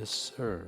Yes, sir.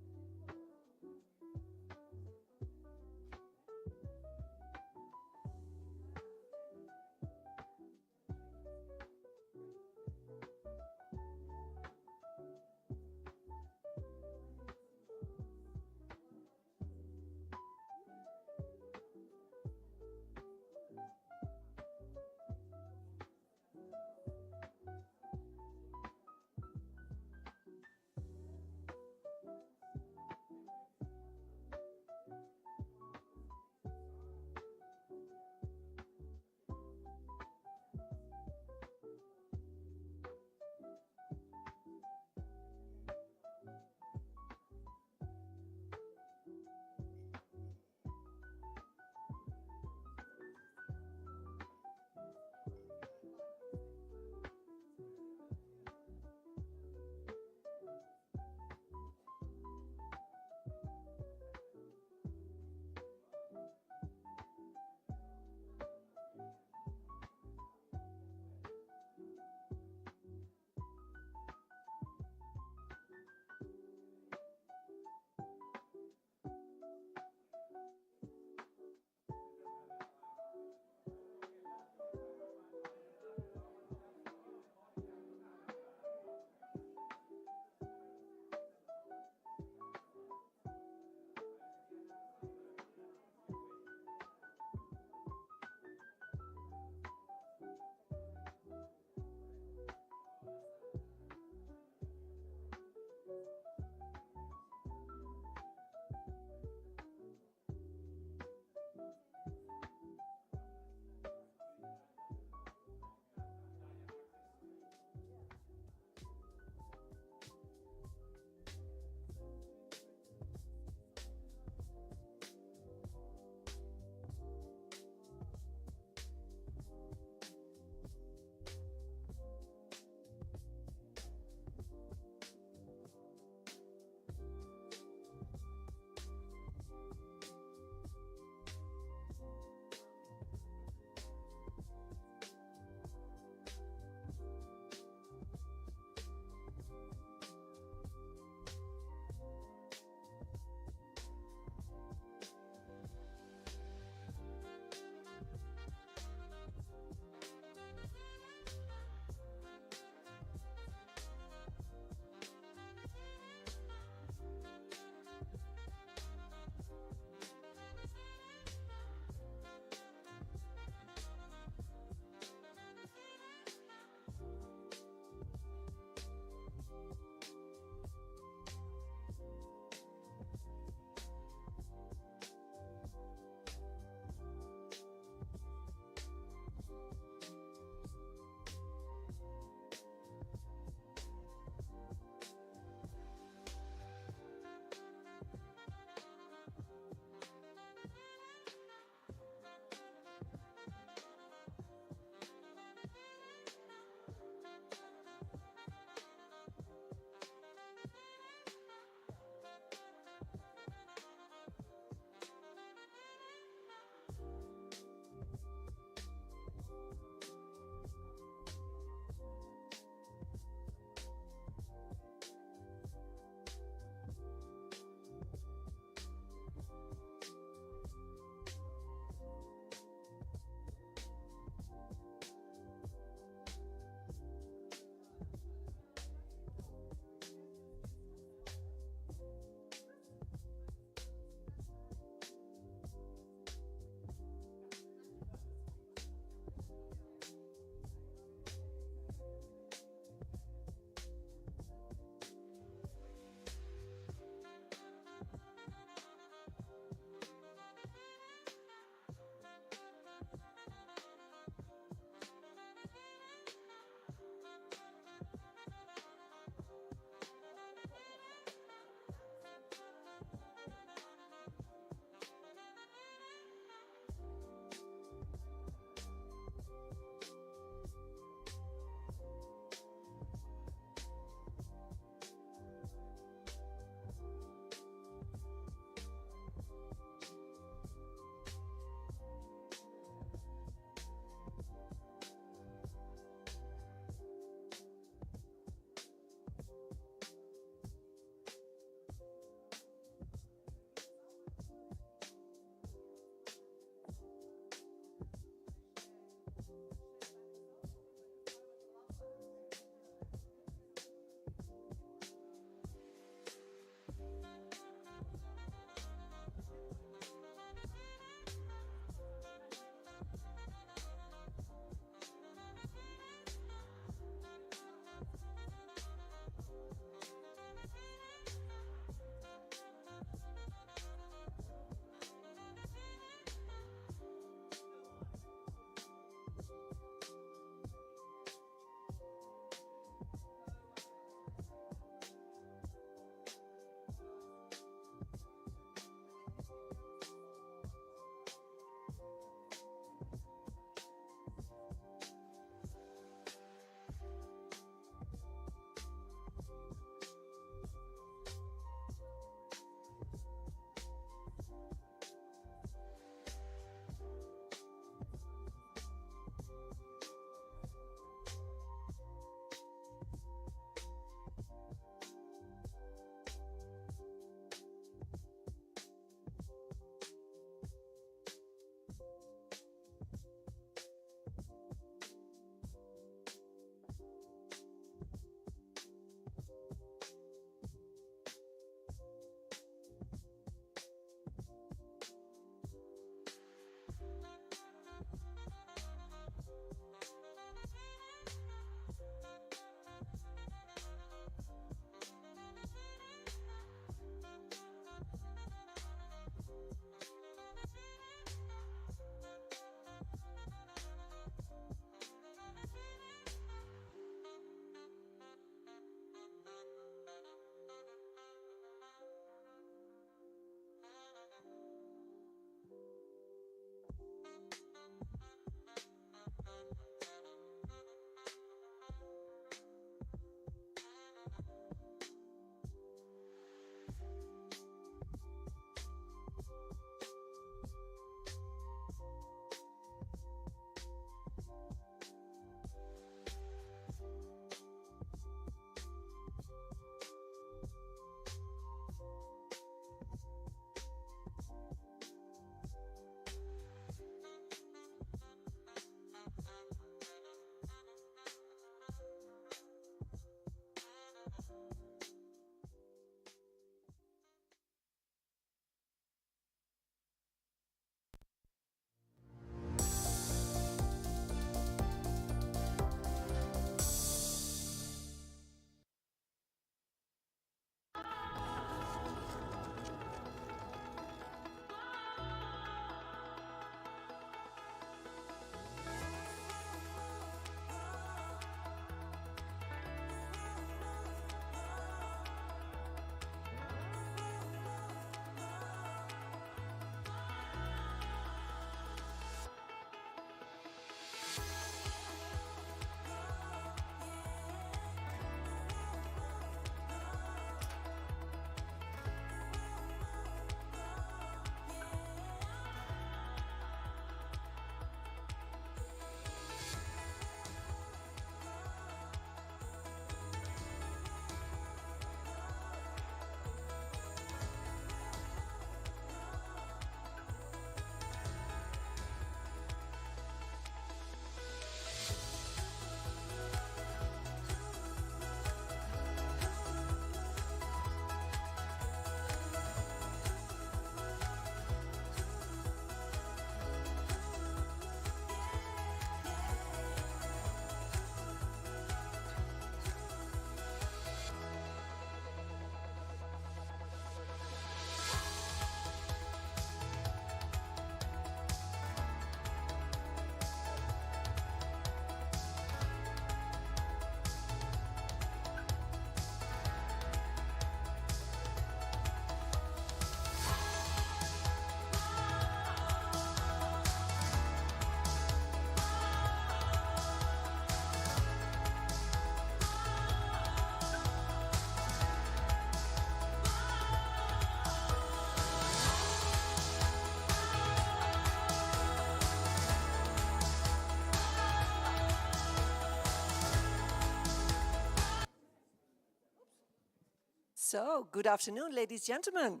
So, good afternoon, ladies and gentlemen.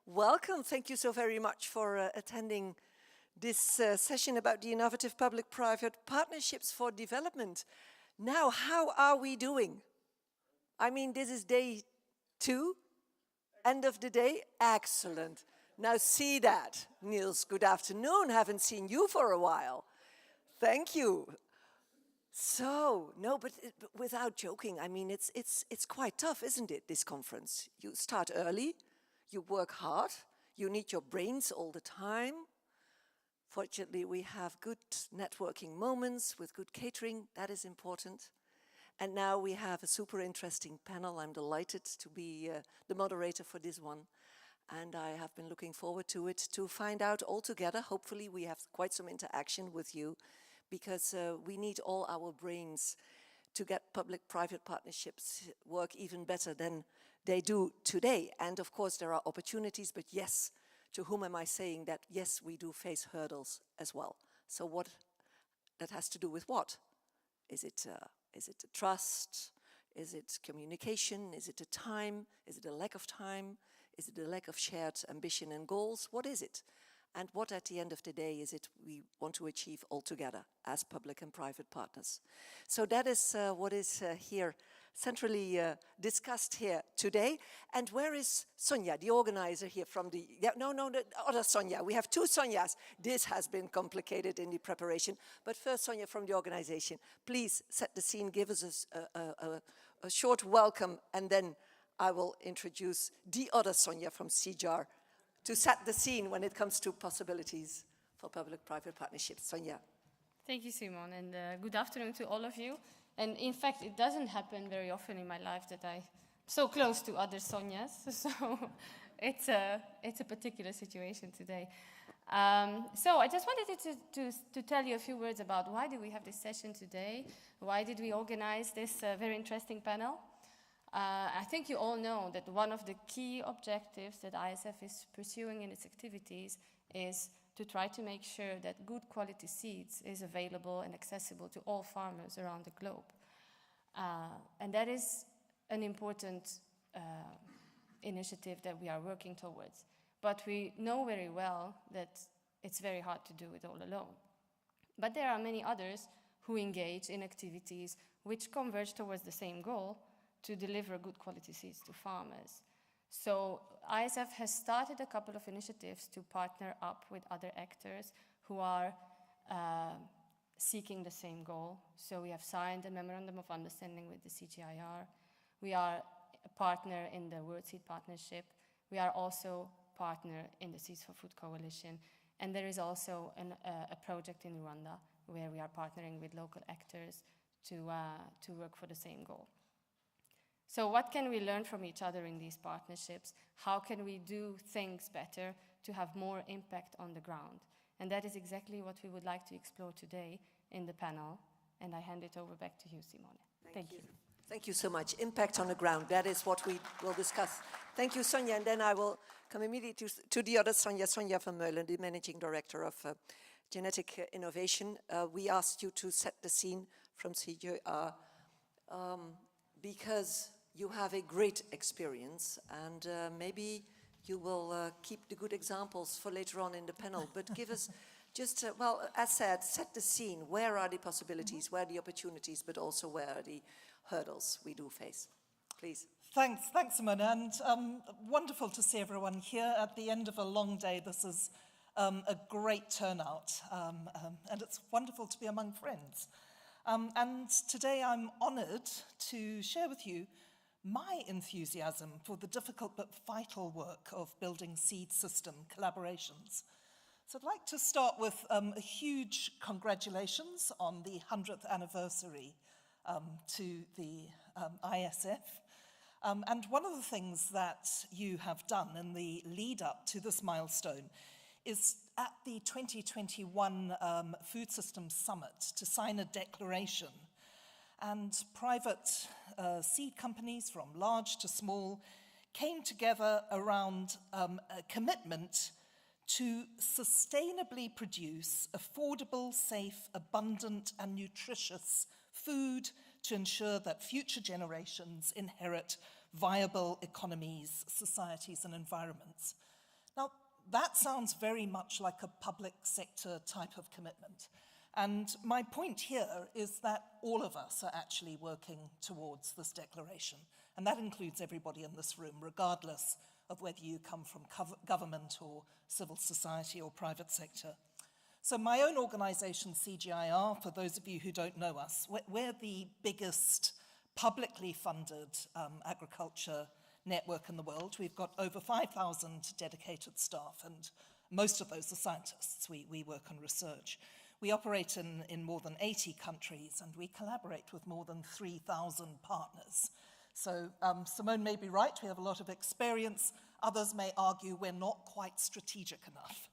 Welcome. Thank you so very much for attending this session about the innovative public-private partnerships for development. Now, how are we doing? I mean, this is day 2, end of the day. Excellent. Now see that. Niels, good afternoon. Haven't seen you for a while. Thank you. So, no, but without joking, I mean, it's quite tough, isn't it, this conference? You start early, you work hard, you need your brains all the time. Fortunately, we have good networking moments with good catering, that is important. And now we have a super interesting panel. I'm delighted to be the moderator for this one. And I have been looking forward to it, to find out all together. Hopefully we have quite some interaction with you, because we need all our brains to get public-private partnerships work even better than they do today. And of course there are opportunities, but yes, to whom am I saying that? Yes, we do face hurdles as well. So what that has to do with what? Is it a trust? Is it communication? Is it a time? Is it a lack of time? Is it a lack of shared ambition and goals? What is it? And what at the end of the day is it we want to achieve all together as public and private partners? So that is what is here centrally discussed here today. And where is Sonja, the organizer here from the, the other Sonja. We have 2 Sonjas. This has been complicated in the preparation. But first, Sonja from the organization, please set the scene, give us a short welcome, and then I will introduce the other Sonja from CGIAR to set the scene when it comes to possibilities for public-private partnerships. Sonja. Thank you, Simon, and good afternoon to all of you. And in fact, it doesn't happen very often in my life that I'm so close to other Sonjas, so it's a particular situation today. So I just wanted to tell you a few words about why do we have this session today, why did we organize this very interesting panel. I think you all know that one of the key objectives that ISF is pursuing in its activities is to try to make sure that good quality seeds is available and accessible to all farmers around the globe. And that is an important initiative that we are working towards. But we know very well that it's very hard to do it all alone. But there are many others who engage in activities which converge towards the same goal, to deliver good quality seeds to farmers. So ISF has started a couple of initiatives to partner up with other actors who are seeking the same goal. So we have signed a memorandum of understanding with the CGIAR. We are a partner in the World Seed Partnership. We are also partner in the Seeds for Food Coalition. And there is also a project in Rwanda where we are partnering with local actors to work for the same goal. So what can we learn from each other in these partnerships? How can we do things better to have more impact on the ground? And that is exactly what we would like to explore today in the panel. And I hand it over back to you, Simone. Thank you. Thank you so much. Impact on the ground, that is what we will discuss. Thank you, Sonja. And then I will come immediately to the other Sonja, Sonja Vermeulen, the Managing Director of Genetic Innovation. We asked you to set the scene from CGIAR because you have a great experience, and maybe you will keep the good examples for later on in the panel, but give us just, well, as said, set the scene. Where are the possibilities, where are the opportunities, but also where are the hurdles we do face? Please. Thanks, Simone, and wonderful to see everyone here at the end of a long day. This is a great turnout, and it's wonderful to be among friends. And today I'm honored to share with you my enthusiasm for the difficult but vital work of building seed system collaborations. So I'd like to start with a huge congratulations on the 100th anniversary to the ISF. And one of the things that you have done in the lead up to this milestone is at the 2021 Food Systems Summit to sign a declaration. And private seed companies from large to small came together around a commitment to sustainably produce affordable, safe, abundant, and nutritious food to ensure that future generations inherit viable economies, societies, and environments. Now, that sounds very much like a public sector type of commitment. And my point here is that all of us are actually working towards this declaration. And that includes everybody in this room, regardless of whether you come from government or civil society or private sector. So my own organization, CGIAR, for those of you who don't know us, we're the biggest publicly funded agriculture network in the world. We've got over 5,000 dedicated staff, and most of those are scientists. We work on research. We operate in more than 80 countries, and we collaborate with more than 3,000 partners. So Simone may be right, we have a lot of experience. Others may argue we're not quite strategic enough.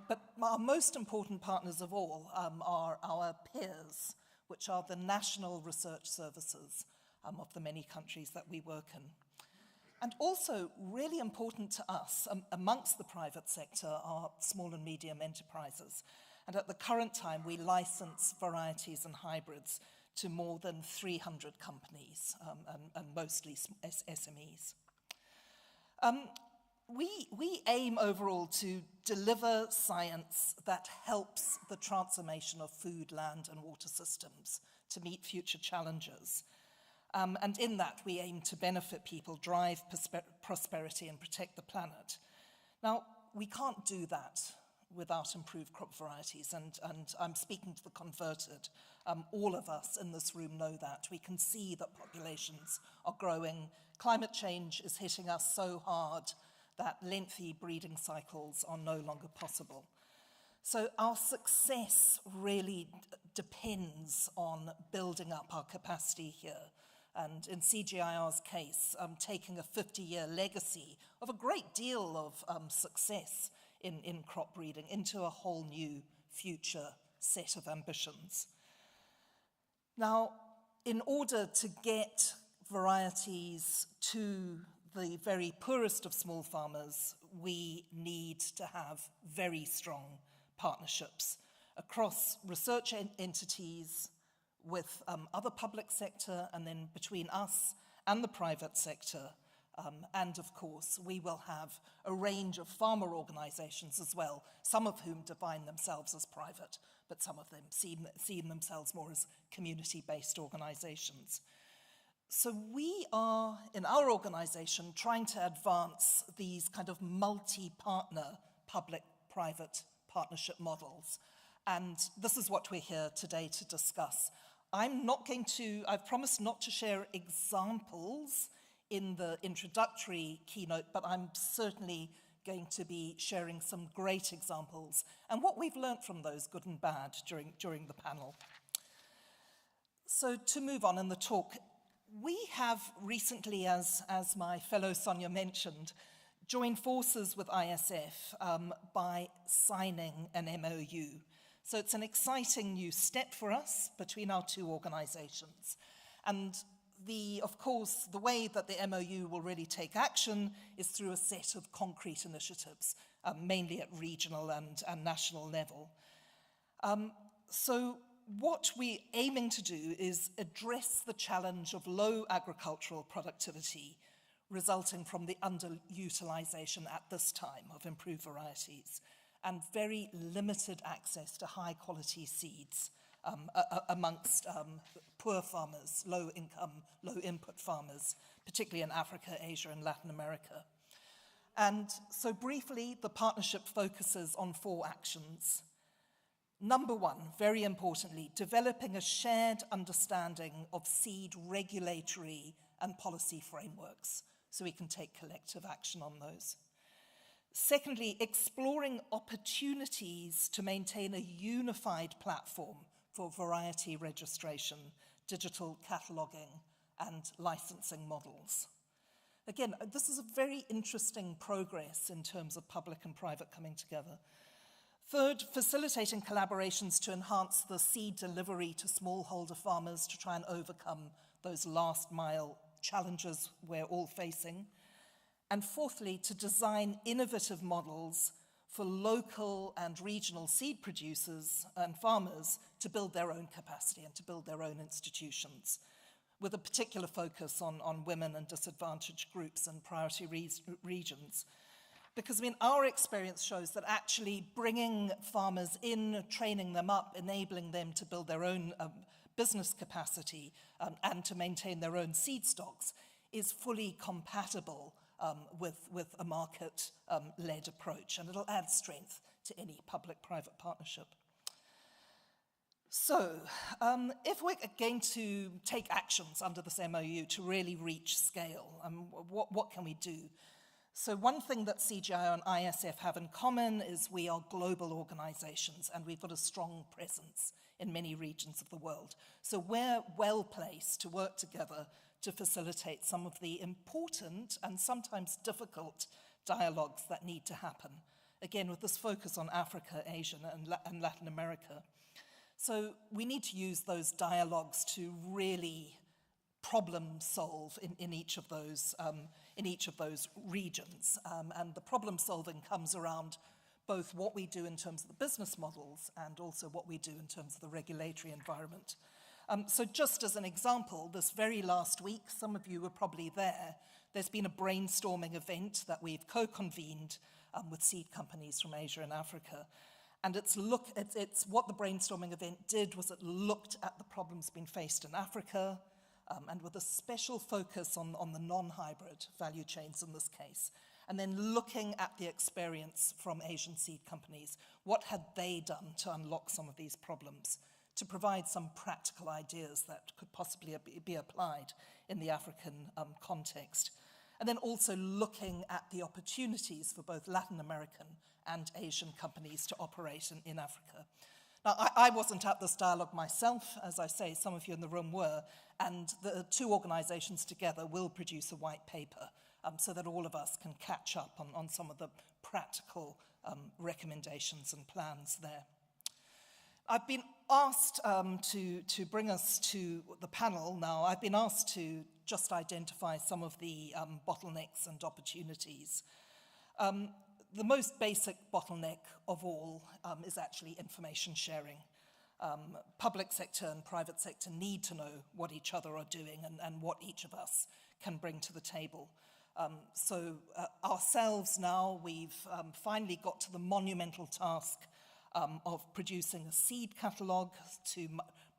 But our most important partners of all are our peers, which are the national research services of the many countries that we work in. And also, really important to us, amongst the private sector, are small and medium enterprises. And at the current time, we license varieties and hybrids to more than 300 companies, and mostly SMEs. We aim overall to deliver science that helps the transformation of food, land, and water systems to meet future challenges. And in that, we aim to benefit people, drive prosperity, and protect the planet. Now, we can't do that without improved crop varieties, and I'm speaking to the converted. All of us in this room know that. We can see that populations are growing. Climate change is hitting us so hard that lengthy breeding cycles are no longer possible. So our success really depends on building up our capacity here. And in CGIAR's case, taking a 50-year legacy of a great deal of success in crop breeding into a whole new future set of ambitions. Now, in order to get varieties to the very poorest of small farmers, we need to have very strong partnerships across research entities, with other public sector, and then between us and the private sector. And of course, we will have a range of farmer organizations as well, some of whom define themselves as private, but some of them see themselves more as community-based organizations. So we are, in our organization, trying to advance these kind of multi-partner public-private partnership models. And this is what we're here today to discuss. I've promised not to share examples in the introductory keynote, but I'm certainly going to be sharing some great examples and what we've learned from those, good and bad, during the panel. So to move on in the talk, we have recently, as my fellow Sonja mentioned, joined forces with ISF by signing an MOU. So it's an exciting new step for us between our two organizations. And of course, the way that the MOU will really take action is through a set of concrete initiatives, mainly at regional and national level. So what we're aiming to do is address the challenge of low agricultural productivity resulting from the underutilization at this time of improved varieties and very limited access to high quality seeds amongst poor farmers, low income, low input farmers, particularly in Africa, Asia, and Latin America. And so briefly, the partnership focuses on 4 actions. Number 1, very importantly, developing a shared understanding of seed regulatory and policy frameworks so we can take collective action on those. Secondly, exploring opportunities to maintain a unified platform for variety registration, digital cataloging, and licensing models. Again, this is a very interesting progress in terms of public and private coming together. Third, facilitating collaborations to enhance the seed delivery to smallholder farmers to try and overcome those last mile challenges we're all facing. And fourthly, to design innovative models for local and regional seed producers and farmers to build their own capacity and to build their own institutions, with a particular focus on women and disadvantaged groups and priority regions. Because, our experience shows that actually bringing farmers in, training them up, enabling them to build their own business capacity and to maintain their own seed stocks is fully compatible with a market-led approach, and it'll add strength to any public-private partnership. So, if we're going to take actions under this MOU to really reach scale, what can we do? So one thing that CGIAR and ISF have in common is we are global organizations and we've got a strong presence in many regions of the world. So we're well placed to work together to facilitate some of the important and sometimes difficult dialogues that need to happen. Again, with this focus on Africa, Asia, and Latin America. So we need to use those dialogues to really problem solve in each of those regions. And the problem solving comes around both what we do in terms of the business models and also what we do in terms of the regulatory environment. So just as an example, this very last week, some of you were probably there, there's been a brainstorming event that we've co-convened with seed companies from Asia and Africa. And it's what the brainstorming event did was it looked at the problems being faced in Africa, and with a special focus on the non-hybrid value chains in this case, and then looking at the experience from Asian seed companies. What had they done to unlock some of these problems, to provide some practical ideas that could possibly be applied in the African context? And then also looking at the opportunities for both Latin American and Asian companies to operate in Africa. Now, I wasn't at this dialogue myself, as I say, some of you in the room were, and the two organizations together will produce a white paper so that all of us can catch up on some of the practical recommendations and plans there. I've been asked to bring us to the panel now. I've been asked to just identify some of the bottlenecks and opportunities. The most basic bottleneck of all is actually information sharing. Public sector and private sector need to know what each other are doing and what each of us can bring to the table. So ourselves now, we've finally got to the monumental task of producing a seed catalogue to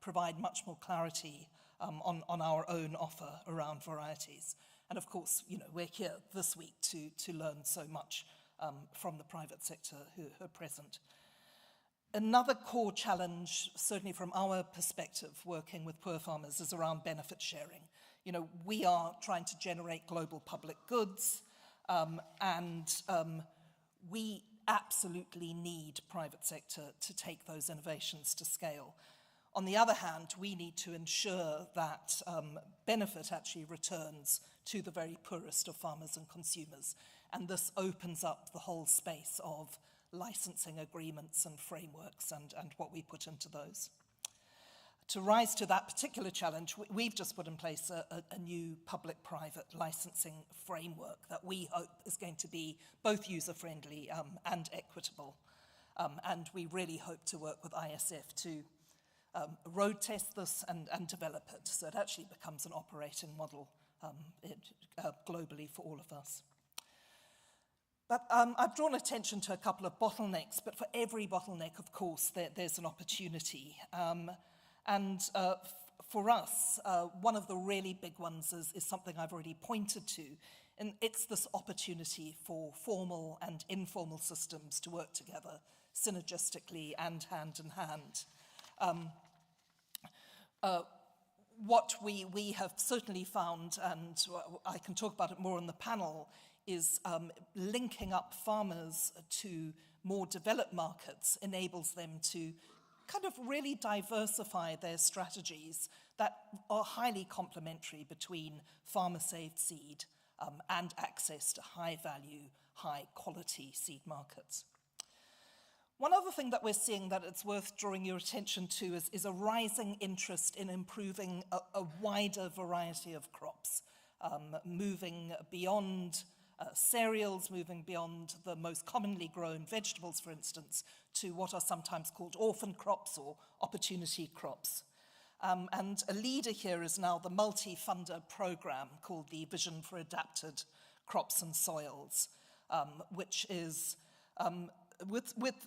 provide much more clarity on our own offer around varieties. And of course, you know, we're here this week to learn so much from the private sector who are present. Another core challenge, certainly from our perspective, working with poor farmers, is around benefit sharing. You know, we are trying to generate global public goods, and we absolutely need private sector to take those innovations to scale. On the other hand, we need to ensure that benefit actually returns to the very poorest of farmers and consumers. And this opens up the whole space of licensing agreements and frameworks and what we put into those. To rise to that particular challenge, we've just put in place a new public-private licensing framework that we hope is going to be both user-friendly and equitable. And we really hope to work with ISF to road test this and develop it so it actually becomes an operating model globally for all of us. But I've drawn attention to a couple of bottlenecks, but for every bottleneck, of course, there's an opportunity. For us, one of the really big ones is something I've already pointed to, and it's this opportunity for formal and informal systems to work together synergistically and hand in hand. What we have certainly found, and I can talk about it more on the panel, is linking up farmers to more developed markets enables them to kind of really diversify their strategies that are highly complementary between farmer-saved seed and access to high-value, high-quality seed markets. One other thing that we're seeing that it's worth drawing your attention to is a rising interest in improving a wider variety of crops, moving beyond cereals, moving beyond the most commonly grown vegetables, for instance, to what are sometimes called orphan crops or opportunity crops. And a leader here is now the multi-funder program called the Vision for Adapted Crops and Soils, which is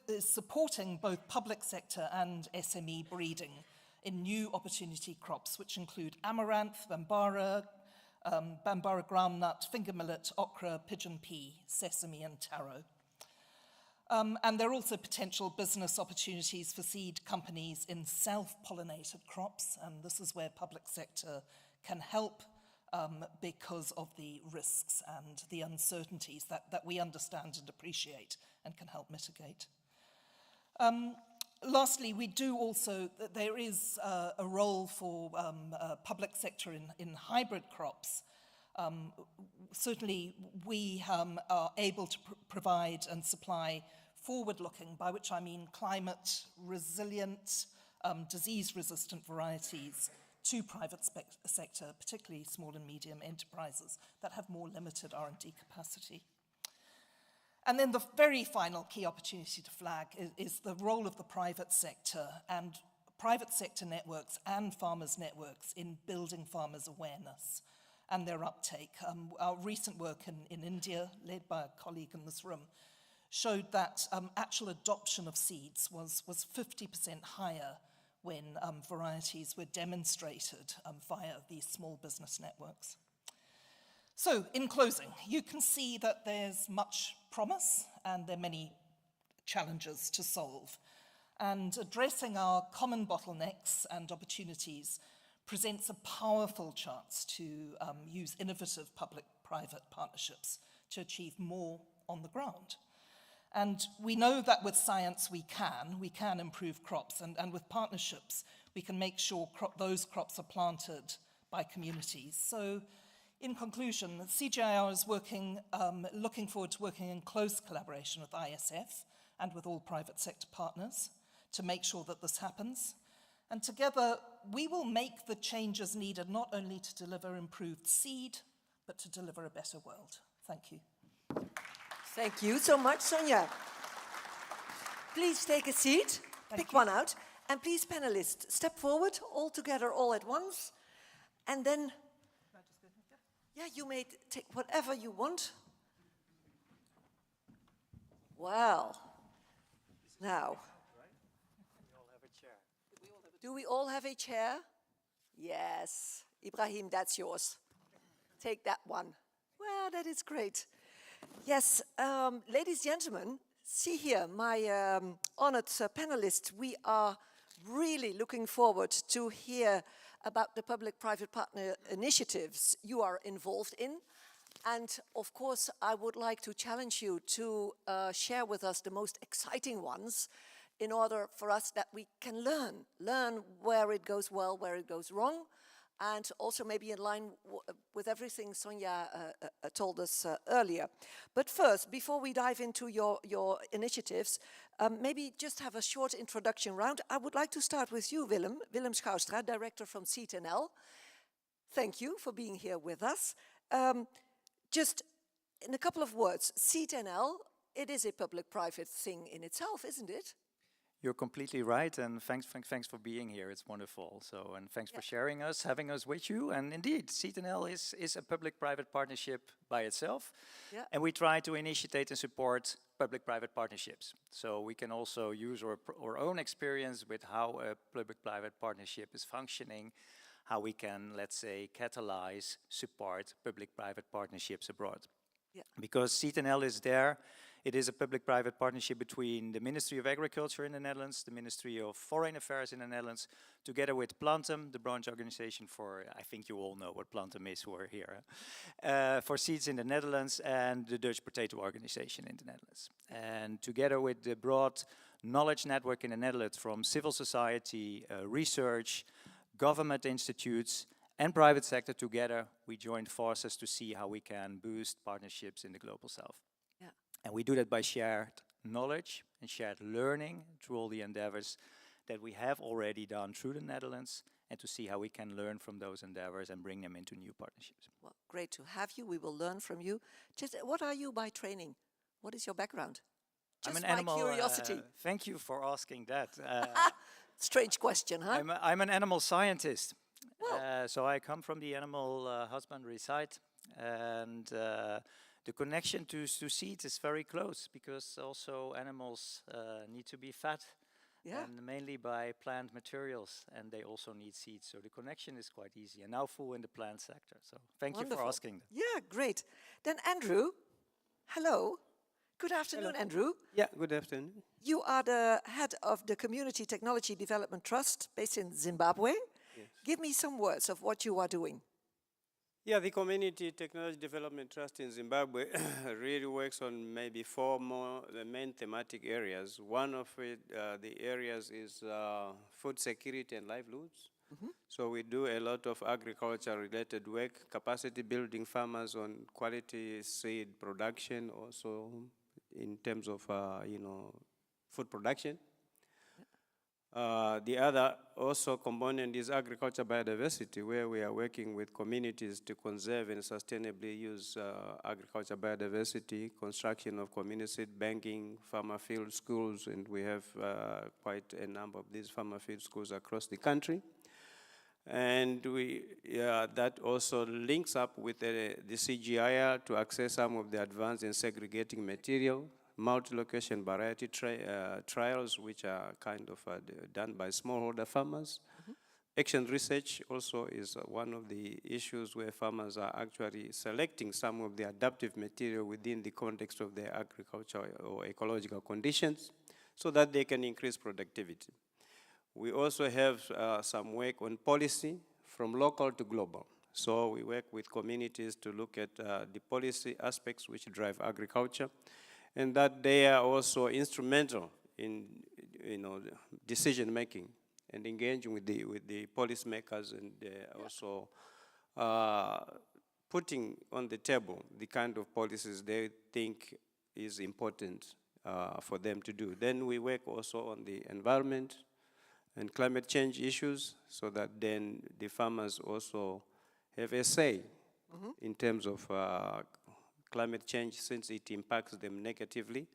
is supporting both public sector and SME breeding in new opportunity crops, which include amaranth, bambara groundnut, finger millet, okra, pigeon pea, sesame, and taro. And there are also potential business opportunities for seed companies in self-pollinated crops, and this is where public sector can help because of the risks and the uncertainties that we understand and appreciate and can help mitigate. Lastly, we do also, there is a role for public sector in hybrid crops. Certainly, we are able to provide and supply forward-looking, by which I mean climate-resilient, disease-resistant varieties to private sector, particularly small and medium enterprises that have more limited R&D capacity. And then the very final key opportunity to flag is the role of the private sector and private sector networks and farmers' networks in building farmers' awareness and their uptake. Our recent work in India, led by a colleague in this room, showed that actual adoption of seeds was 50% higher when varieties were demonstrated via these small business networks. So, in closing, you can see that there's much promise and there are many challenges to solve. And addressing our common bottlenecks and opportunities presents a powerful chance to use innovative public-private partnerships to achieve more on the ground. And we know that with science we can improve crops, and with partnerships we can make sure those crops are planted by communities. So in conclusion, CGIAR is looking forward to working in close collaboration with ISF and with all private sector partners to make sure that this happens. And together, we will make the changes needed not only to deliver improved seed, but to deliver a better world. Thank you. Thank you so much, Sonja. Please take a seat, pick one out, and please, panelists, step forward, all together, all at once, and then, yeah, you may take whatever you want. Well, now, do we all have a chair? Yes. Ibrahim, that's yours. Take that one. Well, that is great. Yes, ladies and gentlemen, see here, my honored panelists, we are really looking forward to hear about the public-private partner initiatives you are involved in. And of course, I would like to challenge you to share with us the most exciting ones in order for us that we can learn where it goes well, where it goes wrong, and also maybe in line with everything Sonja told us earlier. But first, before we dive into your initiatives, maybe just have a short introduction round. I would like to start with you, Willem Schouwstra, Director from CTNL. Thank you for being here with us. Just in a couple of words, CTNL, it is a public-private thing in itself, isn't it? You're completely right, and thanks for being here. It's wonderful. So, and thanks for sharing us, having us with you. And indeed, CTNL is a public-private partnership by itself, and we try to initiate and support public-private partnerships. So we can also use our own experience with how a public-private partnership is functioning, how we can, let's say, catalyze, support public-private partnerships abroad. Yeah. Because CTNL is there. It is a public-private partnership between the Ministry of Agriculture in the Netherlands, the Ministry of Foreign Affairs in the Netherlands, together with Plantum, the branch organization for, I think you all know what Plantum is who are here, for seeds in the Netherlands, and the Dutch Potato Organization in the Netherlands. And together with the broad knowledge network in the Netherlands from civil society, research, government institutes, and private sector together, we joined forces to see how we can boost partnerships in the Global South. And we do that by shared knowledge and shared learning through all the endeavors that we have already done through the Netherlands, and to see how we can learn from those endeavors and bring them into new partnerships. Well, great to have you. We will learn from you. Just what are you by training? What is your background? Just I'm an animal, curiosity. Thank you for asking that. Strange question, huh? I'm an animal scientist. Well. So I come from the animal husbandry side, and the connection to seeds is very close, because also animals need to be fed, and mainly by plant materials, and they also need seeds. So the connection is quite easy, and now full in the plant sector. So thank you for asking that. Yeah, great. Then Andrew, hello. Good afternoon, Andrew. Yeah, good afternoon. You are the head of the Community Technology Development Trust based in Zimbabwe. Yes. Give me some words of what you are doing. Yeah, the Community Technology Development Trust in Zimbabwe really works on maybe four more the main thematic areas. One of it, the areas is food security and livelihoods. Mm-hmm. So we do a lot of agriculture-related work, capacity building farmers on quality seed production, also in terms of food production. The other also component is agriculture biodiversity, where we are working with communities to conserve and sustainably use agriculture biodiversity, construction of community seed banking, farmer field schools, and we have quite a number of these farmer field schools across the country. And that also links up with the CGIAR to access some of the advanced and segregating material, multi-location variety trials, which are kind of done by smallholder farmers. Mm-hmm. Action research also is one of the issues where farmers are actually selecting some of the adaptive material within the context of their agricultural or ecological conditions so that they can increase productivity. We also have some work on policy from local to global. So we work with communities to look at the policy aspects which drive agriculture, and that they are also instrumental in decision making and engaging with the policymakers, and also putting on the table the kind of policies they think is important for them to do. Then we work also on the environment and climate change issues, so that then the farmers also have a say in terms of climate change, since it impacts them negatively,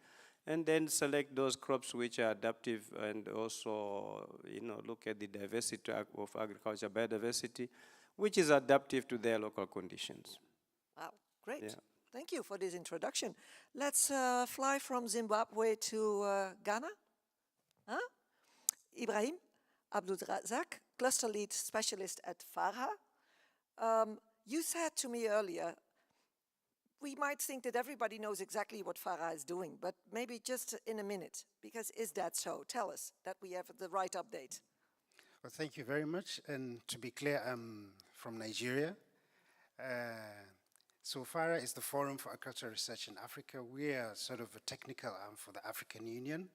and then select those crops which are adaptive, and also look at the diversity of agriculture, biodiversity, which is adaptive to their local conditions. Wow, great. Yeah. Thank you for this introduction. Let's fly from Zimbabwe to Ghana. Huh? Ibrahim Abdulrazak, Cluster Lead Specialist at FARA. You said to me earlier, we might think that everybody knows exactly what FARA is doing, but maybe just in a minute, because is that so? Tell us that we have the right update. Well, thank you very much. And to be clear, I'm from Nigeria. So FARA is the Forum for Agricultural Research in Africa. We are sort of a technical arm for the African Union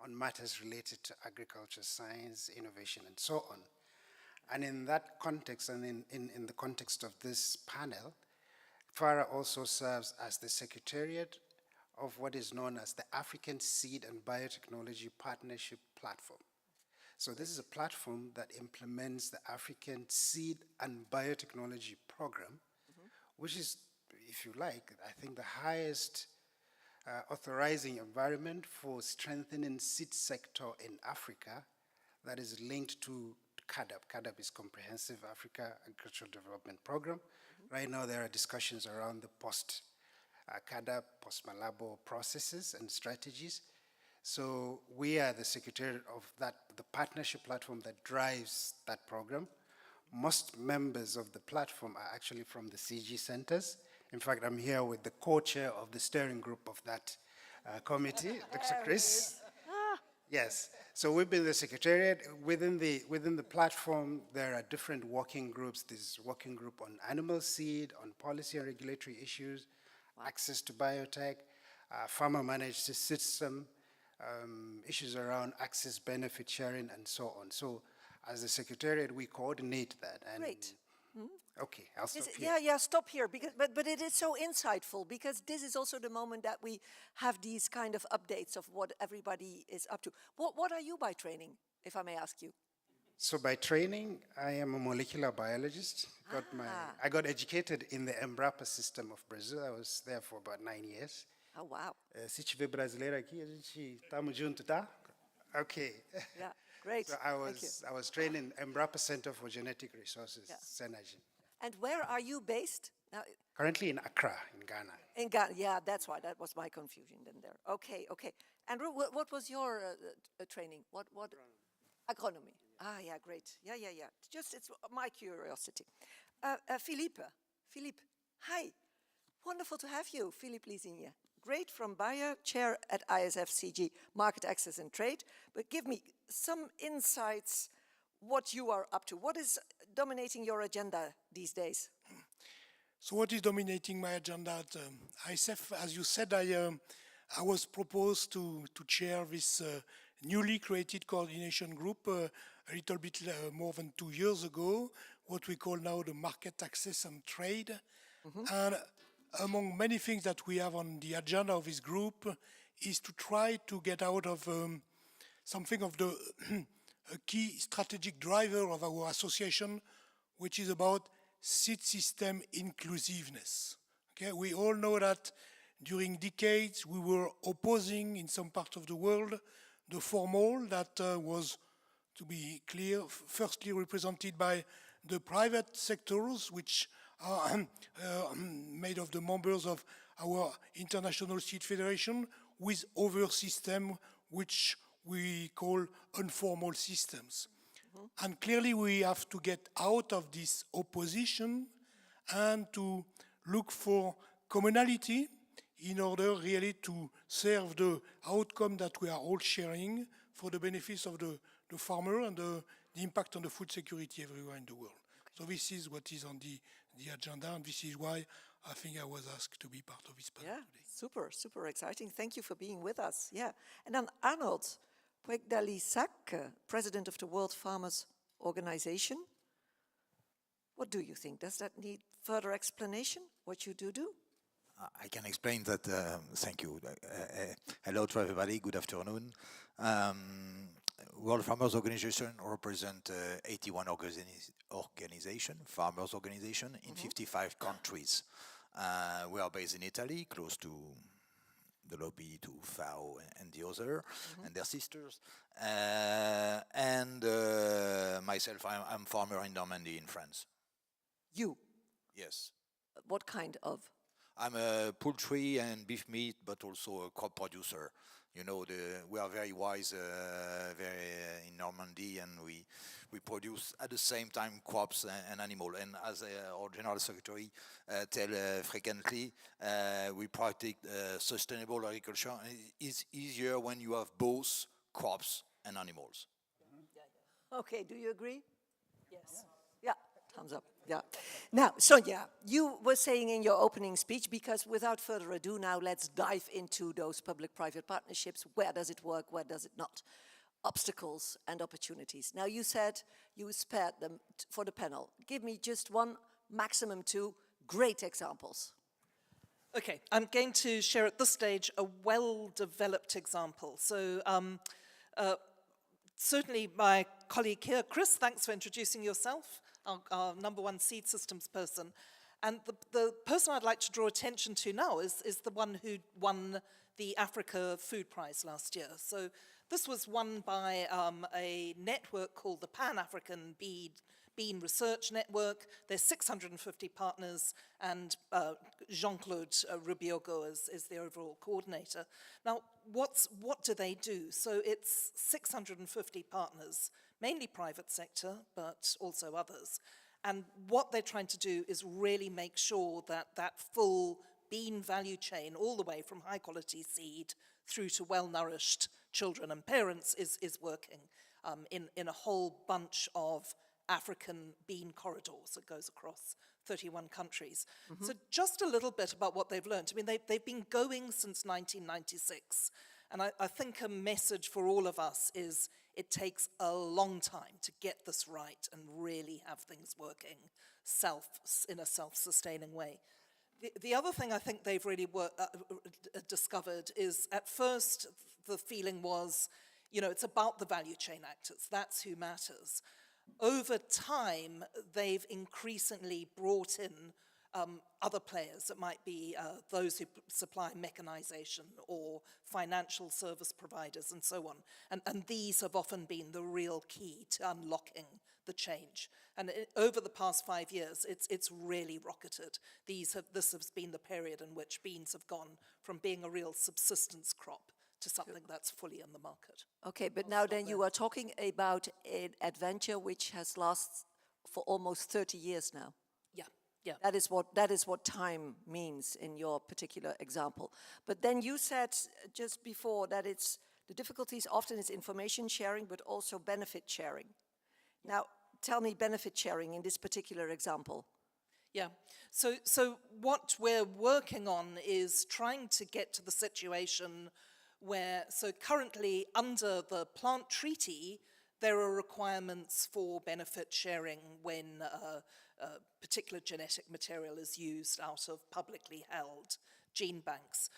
on matters related to agriculture, science, innovation, and so on. And in that context, and in the context of this panel, FARA also serves as the secretariat of what is known as the African Seed and Biotechnology Partnership Platform. So this is a platform that implements the African Seed and Biotechnology Program, which is, if you like, I think the highest authorizing environment for strengthening seed sector in Africa that is linked to CAADP. CAADP is Comprehensive Africa Agricultural Development Program. Right now there are discussions around the post-CAADP, post-Malabo processes and strategies. So we are the secretariat of that, the partnership platform that drives that program. Most members of the platform are actually from the CG centers. In fact, I'm here with the co-chair of the steering group of that committee, Dr. Chris. Yes, so we've been the secretariat. Within the platform, there are different working groups. There's working group on animal seed, on policy and regulatory issues, access to biotech, farmer managed system, issues around access, benefit sharing, and so on. So as the secretariat, we coordinate that. And Great. Okay, I'll stop here. Yeah, stop here, because, but it is so insightful, because this is also the moment that we have these kind of updates of what everybody is up to. What are you by training, if I may ask you? So by training, I am a molecular biologist. I got educated in the Embrapa system of Brazil. I was there for about 9 years. Oh, wow. Se tiver brasileiro aqui, a gente tamo junto, tá? Okay. Yeah, great. So I was trained in Embrapa Center for Genetic Resources, Synergy. And where are you based? Now, currently in Accra, in Ghana. In Ghana, yeah, that's why. That was my confusion then there. Okay. Andrew, what was your training? What? Agronomy. Ah, yeah, great. Yeah. Just, it's my curiosity. Philippe, hi. Wonderful to have you, Philippe Lisigny. Great from Bayer, chair at ISFCG, Market Access and Trade. But give me some insights what you are up to. What is dominating your agenda these days? So what is dominating my agenda at ISF? As you said, I was proposed to chair this newly created coordination group a little bit more than 2 years ago, what we call now the Market Access and Trade. And among many things that we have on the agenda of this group is to try to get out of something of the a key strategic driver of our association, which is about seed system inclusiveness. Okay, we all know that during decades we were opposing in some parts of the world the formal that was, to be clear, firstly represented by the private sectors, which are made of the members of our International Seed Federation, with other systems which we call informal systems. And clearly we have to get out of this opposition and to look for commonality in order really to serve the outcome that we are all sharing for the benefits of the farmer and the impact on the food security everywhere in the world. So this is what is on the the agenda, and this is why I think I was asked to be part of this panel today. Super, super exciting. Thank you for being with us. Yeah. And then Arnold Puegdalisac, President of the World Farmers Organization. What do you think? Does that need further explanation, what you do? I can explain that. Thank you. Hello to everybody. Good afternoon. World Farmers Organization represent 81 farmers organization in 55 countries. We are based in Italy, close to the lobby to FAO and the other, and their sisters. And myself, I'm farmer in Normandy in France. You? Yes. What kind of? I'm a poultry and beef meat, but also a crop producer. You know, we are very wise in Normandy, and we produce at the same time crops and animal. And as our General Secretary tell frequently, we practice sustainable agriculture. And it's easier when you have both crops and animals. Okay, do you agree? Yes. Yeah, thumbs up. Yeah. Now, Sonja, you were saying in your opening speech, because without further ado, now let's dive into those public-private partnerships. Where does it work? Where does it not? Obstacles and opportunities. Now, you said you spared them for the panel. Give me just one, maximum two great examples. Okay, I'm going to share at this stage a well-developed example. So certainly my colleague here, Chris, thanks for introducing yourself, our number one seed systems person. And the person I'd like to draw attention to now is the one who won the Africa Food Prize last year. So this was won by a network called the Pan-African Bean Research Network. There's 650 partners, and Jean-Claude Rubiogo is the overall coordinator. Now, what do they do? So it's 650 partners, mainly private sector, but also others. And what they're trying to do is really make sure that that full bean value chain, all the way from high-quality seed through to well-nourished children and parents, is working in a whole bunch of African bean corridors that goes across 31 countries. So just a little bit about what they've learned. I mean, they've been going since 1996. And I think a message for all of us is it takes a long time to get this right and really have things working in a self-sustaining way. The other thing I think they've really discovered is, at first, the feeling was, you know, it's about the value chain actors. That's who matters. Over time, they've increasingly brought in other players. That might be those who supply mechanization or financial service providers and so on. And these have often been the real key to unlocking the change. And over the past 5 years, it's really rocketed. This has been the period in which beans have gone from being a real subsistence crop to something that's fully in the market. Okay, but now then you are talking about an adventure which has lasted for almost 30 years now. Yeah. That is what time means in your particular example. But then you said just before that the difficulties often is information sharing, but also benefit sharing. Now, tell me benefit sharing in this particular example. Yeah, so what we're working on is trying to get to the situation where, so currently under the plant treaty, there are requirements for benefit sharing when particular genetic material is used out of publicly held gene banks.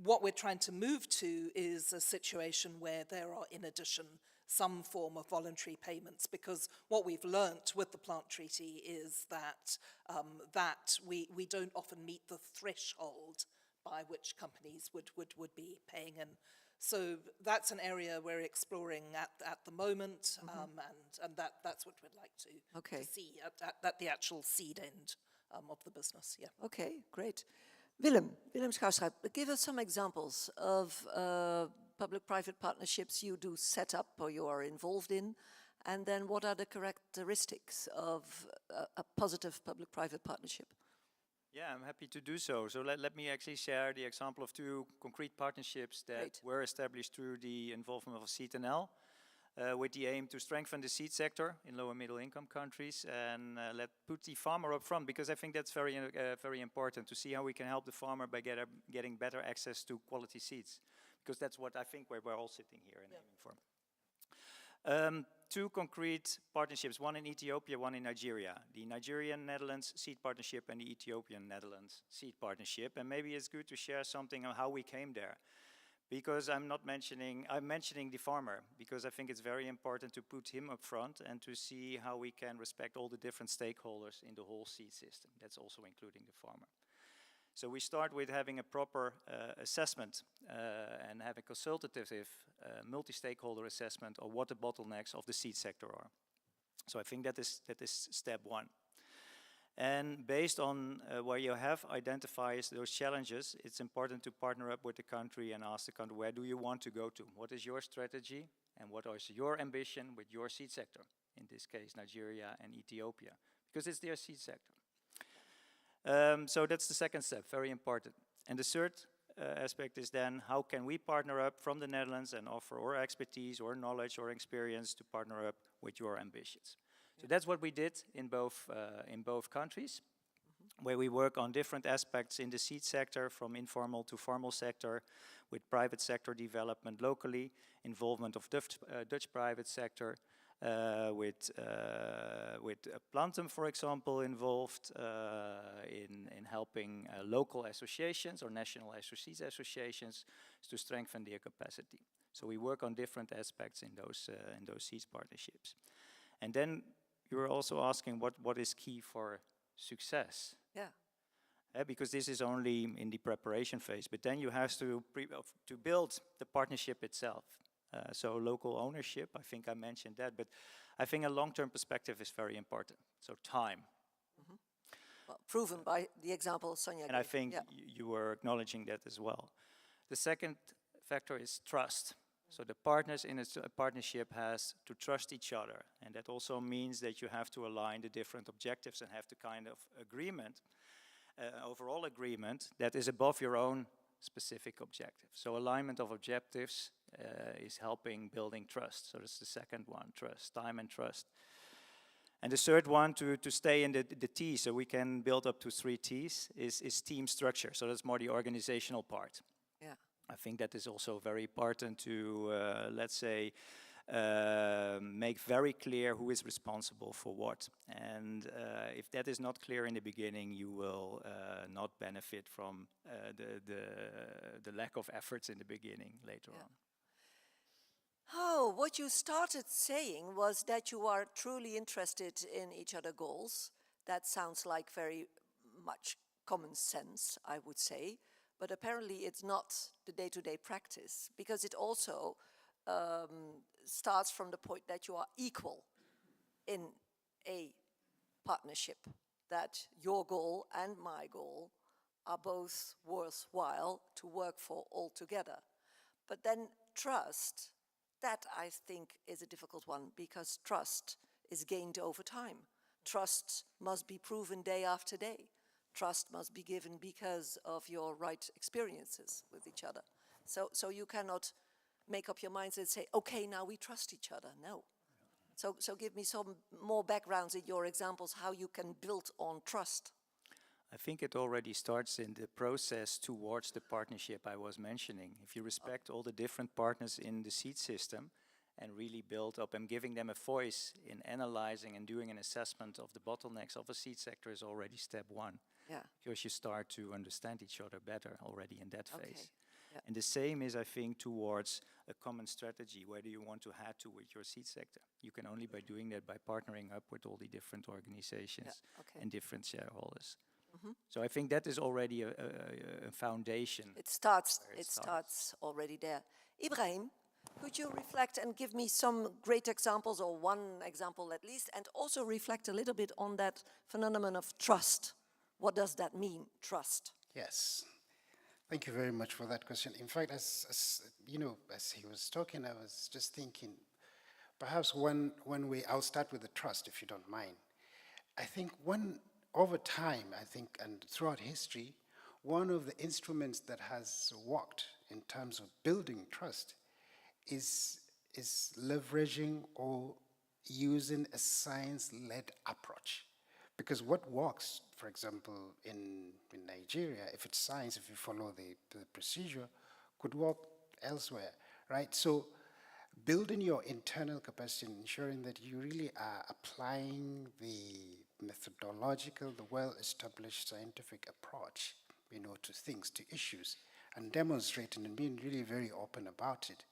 What we're trying to move to is a situation where there are, in addition, some form of voluntary payments, because what we've learnt with the plant treaty is that we don't often meet the threshold by which companies would be paying in. So that's an area we're exploring at the moment, and that's what we'd like to see at the actual seed end of the business. Yeah. Okay, great. Willem Schouwstra, give us some examples of public-private partnerships you do set up or you are involved in, and then what are the characteristics of a positive public-private partnership? Yeah, I'm happy to do so. So let me actually share the example of two concrete partnerships that were established through the involvement of CGIAR. with the aim to strengthen the seed sector in low and middle income countries and put the farmer up front, because I think that's very important to see how we can help the farmer by getting better access to quality seeds, because that's what I think we're all sitting here and aiming for. Two concrete partnerships, one in Ethiopia, one in Nigeria. The Nigerian-Netherlands Seed Partnership and the Ethiopian-Netherlands Seed Partnership. And maybe it's good to share something on how we came there. Because I'm mentioning the farmer, because I think it's very important to put him up front and to see how we can respect all the different stakeholders in the whole seed system. That's also including the farmer. So we start with having a proper assessment and have a consultative multi-stakeholder assessment of what the bottlenecks of the seed sector are. So I think that is step one. And based on where you have identified those challenges, it's important to partner up with the country and ask the country, where do you want to go to? What is your strategy and what is your ambition with your seed sector? In this case, Nigeria and Ethiopia, because it's their seed sector. So that's the second step, very important. And the third aspect is then, how can we partner up from the Netherlands and offer our expertise or knowledge or experience to partner up with your ambitions? So that's what we did in both countries, where we work on different aspects in the seed sector, from informal to formal sector, with private sector development locally, involvement of Dutch private sector, with Plantum, for example, involved in helping local associations or national seed associations to strengthen their capacity. So we work on different aspects in those seed partnerships. And then you were also asking what is key for success. Yeah. Because this is only in the preparation phase, but then you have to build the partnership itself. So local ownership, I think I mentioned that, but I think a long-term perspective is very important. So time. Mm-hmm. Well, proven by the example Sonja gave. And I think you were acknowledging that as well. The second factor is trust. So the partners in a partnership has to trust each other. And that also means that you have to align the different objectives and have the kind of agreement, overall agreement, that is above your own specific objective. So alignment of objectives is helping building trust. So that's the second one, trust, time and trust. And the third one, to stay in the T, so we can build up to 3 T's, is team structure. So that's more the organizational part. Yeah. I think that is also very important to, let's say, make very clear who is responsible for what. And if that is not clear in the beginning, you will not benefit from the lack of efforts in the beginning later on. Oh, what you started saying was that you are truly interested in each other's goals. That sounds like very much common sense, I would say. But apparently it's not the day-to-day practice, because it also starts from the point that you are equal in a partnership, that your goal and my goal are both worthwhile to work for all together. But then trust, that I think is a difficult one, because trust is gained over time. Trust must be proven day after day. Trust must be given because of your right experiences with each other. So you cannot make up your minds and say, okay, now we trust each other. No. So give me some more backgrounds in your examples, how you can build on trust. I think it already starts in the process towards the partnership I was mentioning. If you respect all the different partners in the seed system and really build up and giving them a voice in analyzing and doing an assessment of the bottlenecks of a seed sector is already step one. Yeah. Because you start to understand each other better already in that phase. Yeah. And the same is, I think, towards a common strategy. Where do you want to head to with your seed sector? You can only by doing that by partnering up with all the different organizations and different shareholders. Mm-hmm. So I think that is already a foundation. It starts already there. Ibrahim, could you reflect and give me some great examples, or one example at least, and also reflect a little bit on that phenomenon of trust? What does that mean, trust? Yes. Thank you very much for that question. In fact, as you know, as he was talking, I was just thinking, perhaps I'll start with the trust, if you don't mind. I think over time, and throughout history, one of the instruments that has worked in terms of building trust is is leveraging or using a science-led approach. Because what works, for example, in Nigeria, if it's science, if you follow the procedure, could work elsewhere, right? So building your internal capacity and ensuring that you really are applying the methodological, the well-established scientific approach, to things, to issues, and demonstrating and being really very open about it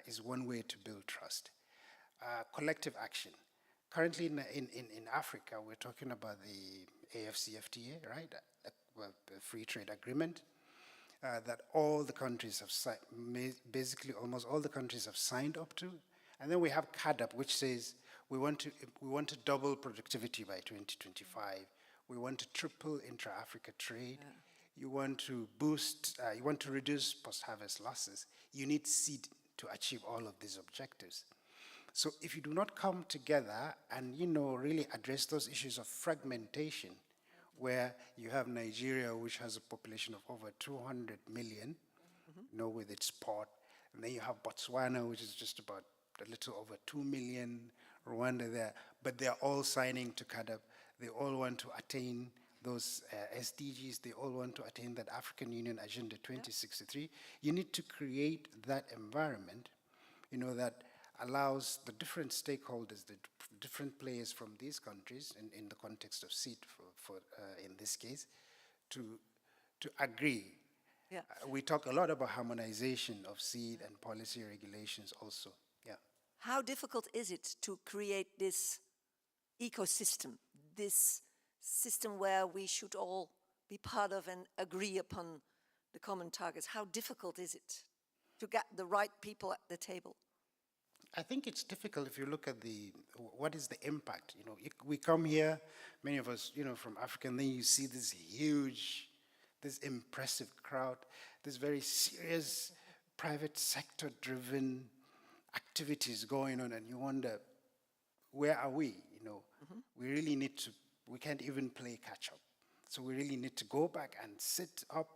is one way to build trust. Collective action. Currently in Africa, we're talking about the AFCFTA, right? A free trade agreement that all the countries have signed, basically almost all the countries have signed up to. And then we have CADAP, which says we want to double productivity by 2025. We want to triple intra-Africa trade. Yeah. You want to you want to reduce post-harvest losses. You need seed to achieve all of these objectives. So if you do not come together and, really address those issues of fragmentation, where you have Nigeria, which has a population of over 200 million, with its port, and then you have Botswana, which is just about a little over 2 million, Rwanda there, but they're all signing to CADAP. They all want to attain those SDGs. They all want to attain that African Union Agenda 2063. Yeah. You need to create that environment, that allows the different stakeholders, the different players from these countries, in the context of seed, in this case, to agree. Yeah. We talk a lot about harmonization of seed and policy regulations also. Yeah. How difficult is it to create this ecosystem, this system where we should all be part of and agree upon the common targets? How difficult is it to get the right people at the table? I think it's difficult if you look at what is the impact. We come here, many of us, from Africa, and then you see this huge, this impressive crowd, this very serious private sector-driven activities going on, and you wonder, where are we? We really need to. We can't even play catch-up. So we really need to go back and sit up.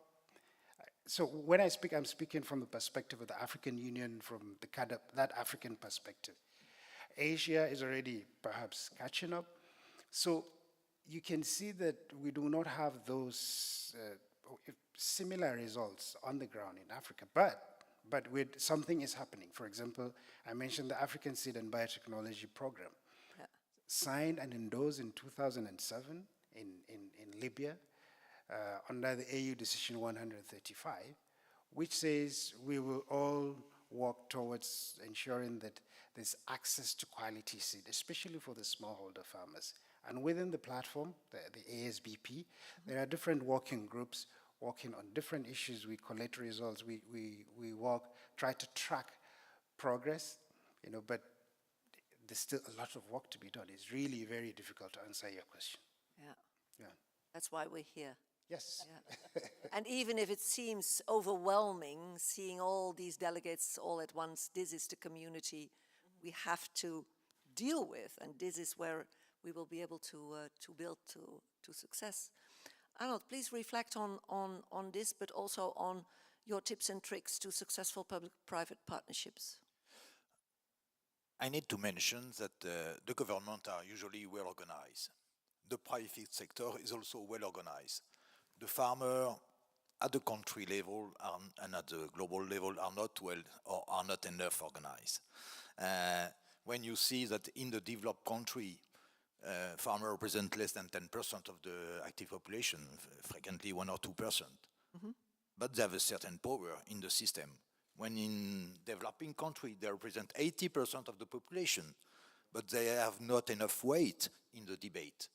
So when I speak, I'm speaking from the perspective of the African Union, from the CADAP, that African perspective. Asia is already perhaps catching up. So you can see that we do not have those similar results on the ground in Africa, but something is happening. For example, I mentioned the African Seed and Biotechnology Program, signed and endorsed in 2007 in Libya, under the AU Decision 135, which says we will all work towards ensuring that there's access to quality seed, especially for the smallholder farmers. And within the platform, the ASBP, there are different working groups working on different issues. We collect results, we work, try to track progress, but there's still a lot of work to be done. It's really very difficult to answer your question. Yeah. That's why we're here. Yes. Yeah. And even if it seems overwhelming, seeing all these delegates all at once, this is the community we have to deal with, and this is where we will be able to build to success. Arnold, please reflect on this, but also on your tips and tricks to successful public-private partnerships. I need to mention that the government are usually well organized. The private sector is also well organized. The farmer at the country level and at the global level are not well or are not enough organized. When you see that in the developed country, farmers represent less than 10% of the active population, frequently 1 or 2%. But they have a certain power in the system. When in developing country, they represent 80% of the population, but they have not enough weight in the debate.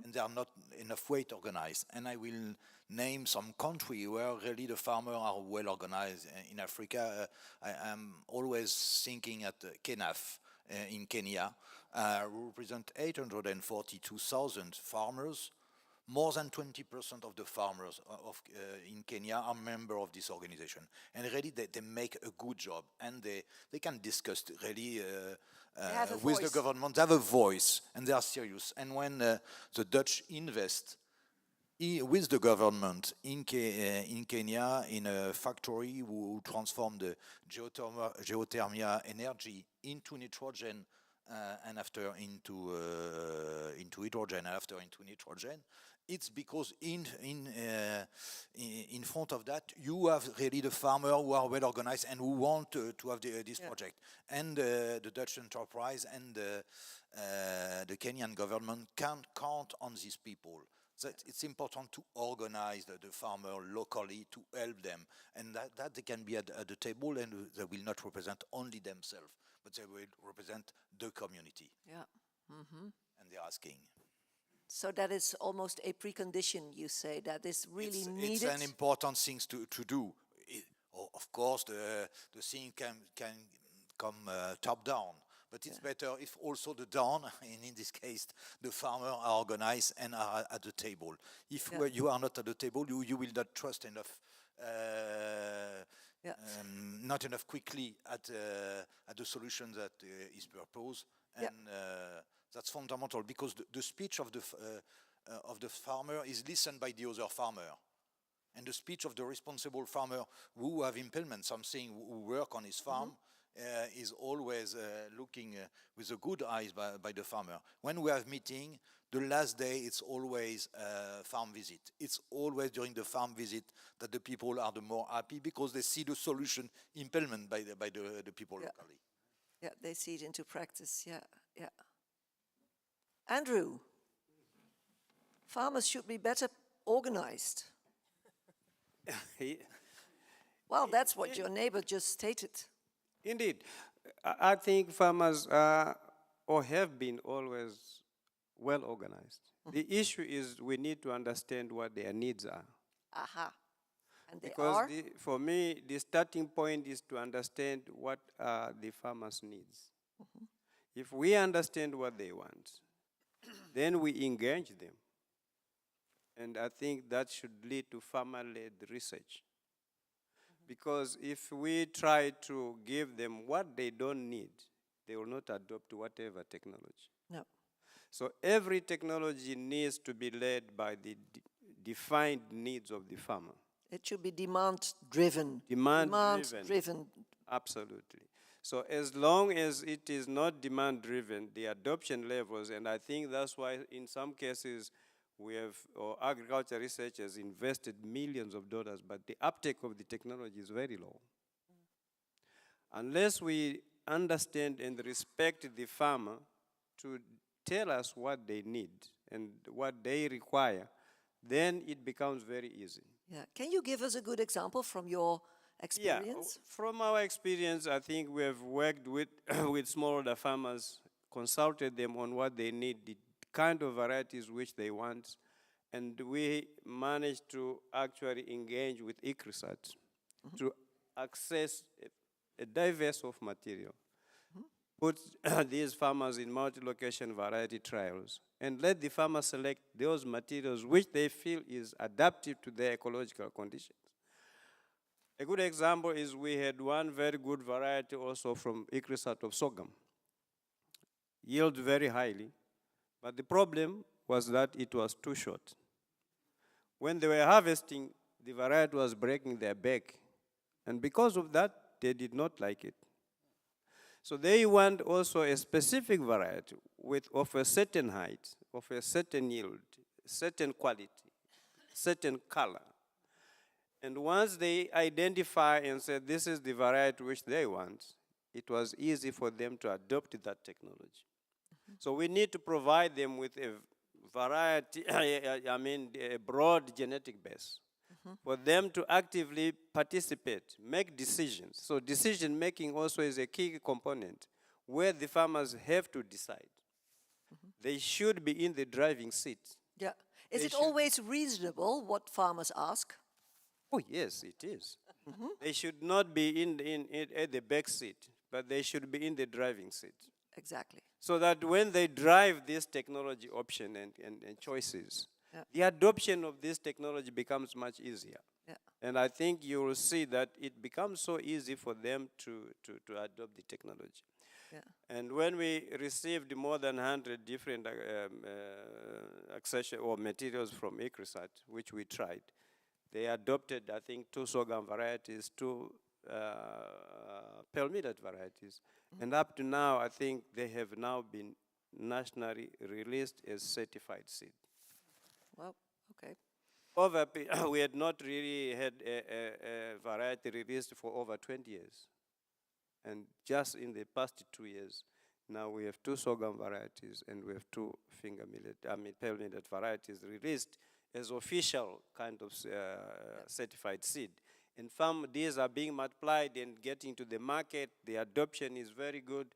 And they are not enough weight organized. And I will name some country where really the farmers are well organized. In Africa, I am always thinking at KENAF in Kenya, who represent 842,000 farmers. More than 20% of the farmers in Kenya are members of this organization. And really, they make a good job. And they can discuss really with the government. They have a voice, and they are serious. And when the Dutch invest with the government in Kenya, in a factory who transform the geothermal energy into nitrogen and after into hydrogen and after into nitrogen. It's because in front of that you have really the farmer who are well organized and who want to have this project, and the Dutch enterprise and the Kenyan government can't count on these people. So it's important to organize the farmer locally to help them, and that they can be at the table, and they will not represent only themselves, but they will represent the community. Yeah. Mm-hmm. And they're asking. So that is almost a precondition, you say, that is really needed? It's an important thing to do. Of course, the thing can come top down, but it's better if also the down, and in this case, the farmer are organized and are at the table. If you are not at the table, you will not trust enough, not enough quickly at the solution that is proposed, and that's fundamental, because the speech of the farmer is listened by the other farmer, and the speech of the responsible farmer who have implemented something, who work on his farm, is always looking with a good eyes by the farmer. When we have meeting, the last day it's always farm visit. It's always during the farm visit that the people are the more happy, because they see the solution implemented by the people locally. Yeah, they see it into practice. Yeah. Andrew, farmers should be better organized. Well, that's what your neighbor just stated. Indeed. I think farmers are or have been always well organized. The issue is we need to understand what their needs are. Aha. And they Because are? for me, the starting point is to understand what are the farmers' needs. If we understand what they want, then we engage them. And I think that should lead to farmer-led research. Because if we try to give them what they don't need, they will not adopt whatever technology. No. So every technology needs to be led by the defined needs of the farmer. It should be demand-driven. Demand-driven. Absolutely. So as long as it is not demand-driven, the adoption levels, and I think that's why in some cases or agriculture research has invested millions of dollars, but the uptake of the technology is very low. Unless we understand and respect the farmer to tell us what they need and what they require, then it becomes very easy. Yeah. Can you give us a good example from your experience? Yeah, from our experience, I think we have worked with smallholder farmers, consulted them on what they need, the kind of varieties which they want, and we managed to actually engage with research to access a diverse of material, put these farmers in multi-location variety trials, and let the farmers select those materials which they feel is adaptive to their ecological conditions. A good example is we had one very good variety also from research of sorghum. Yield very highly, but the problem was that it was too short. When they were harvesting, the variety was breaking their back, and because of that, they did not like it. So they want also a specific variety of a certain height, of a certain yield, certain quality, certain color. And once they identify and say this is the variety which they want, it was easy for them to adopt that technology. So we need to provide them with a variety, a broad genetic base, for them to actively participate, make decisions. So decision making also is a key component where the farmers have to decide. They should be in the driving seat. Yeah. Is it always reasonable what farmers ask? Oh, yes, it is. They should not be at the back seat, but they should be in the driving seat. Exactly. So that when they drive this technology option and choices, the adoption of this technology becomes much easier. Yeah. And I think you will see that it becomes so easy for them to adopt the technology. And when we received more than 100 different accession or materials from Ecrisat, which we tried, they adopted, I think, 2 sorghum varieties, 2 pearl millet varieties. And up to now, I think they have now been nationally released as certified seed. Well, okay. We had not really had a variety released for over 20 years. And just in the past 2 years, now we have 2 sorghum varieties and we have 2 pearl millet varieties released as official kind of certified seed. And these are being multiplied and getting to the market. The adoption is very good,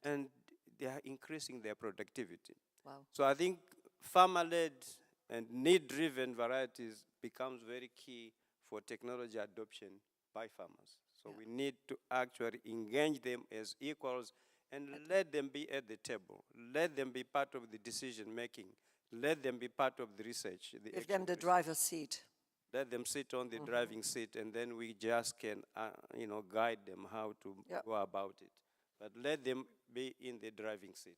and they are increasing their productivity. Wow. So I think farmer-led and need-driven varieties becomes very key for technology adoption by farmers. So we need to actually engage them as equals and let them be at the table. Let them be part of the decision-making. Let them be part of the research. Give them the driver's seat. Let them sit on the driving seat, and then we just can, guide them how to go about it. But let them be in the driving seat.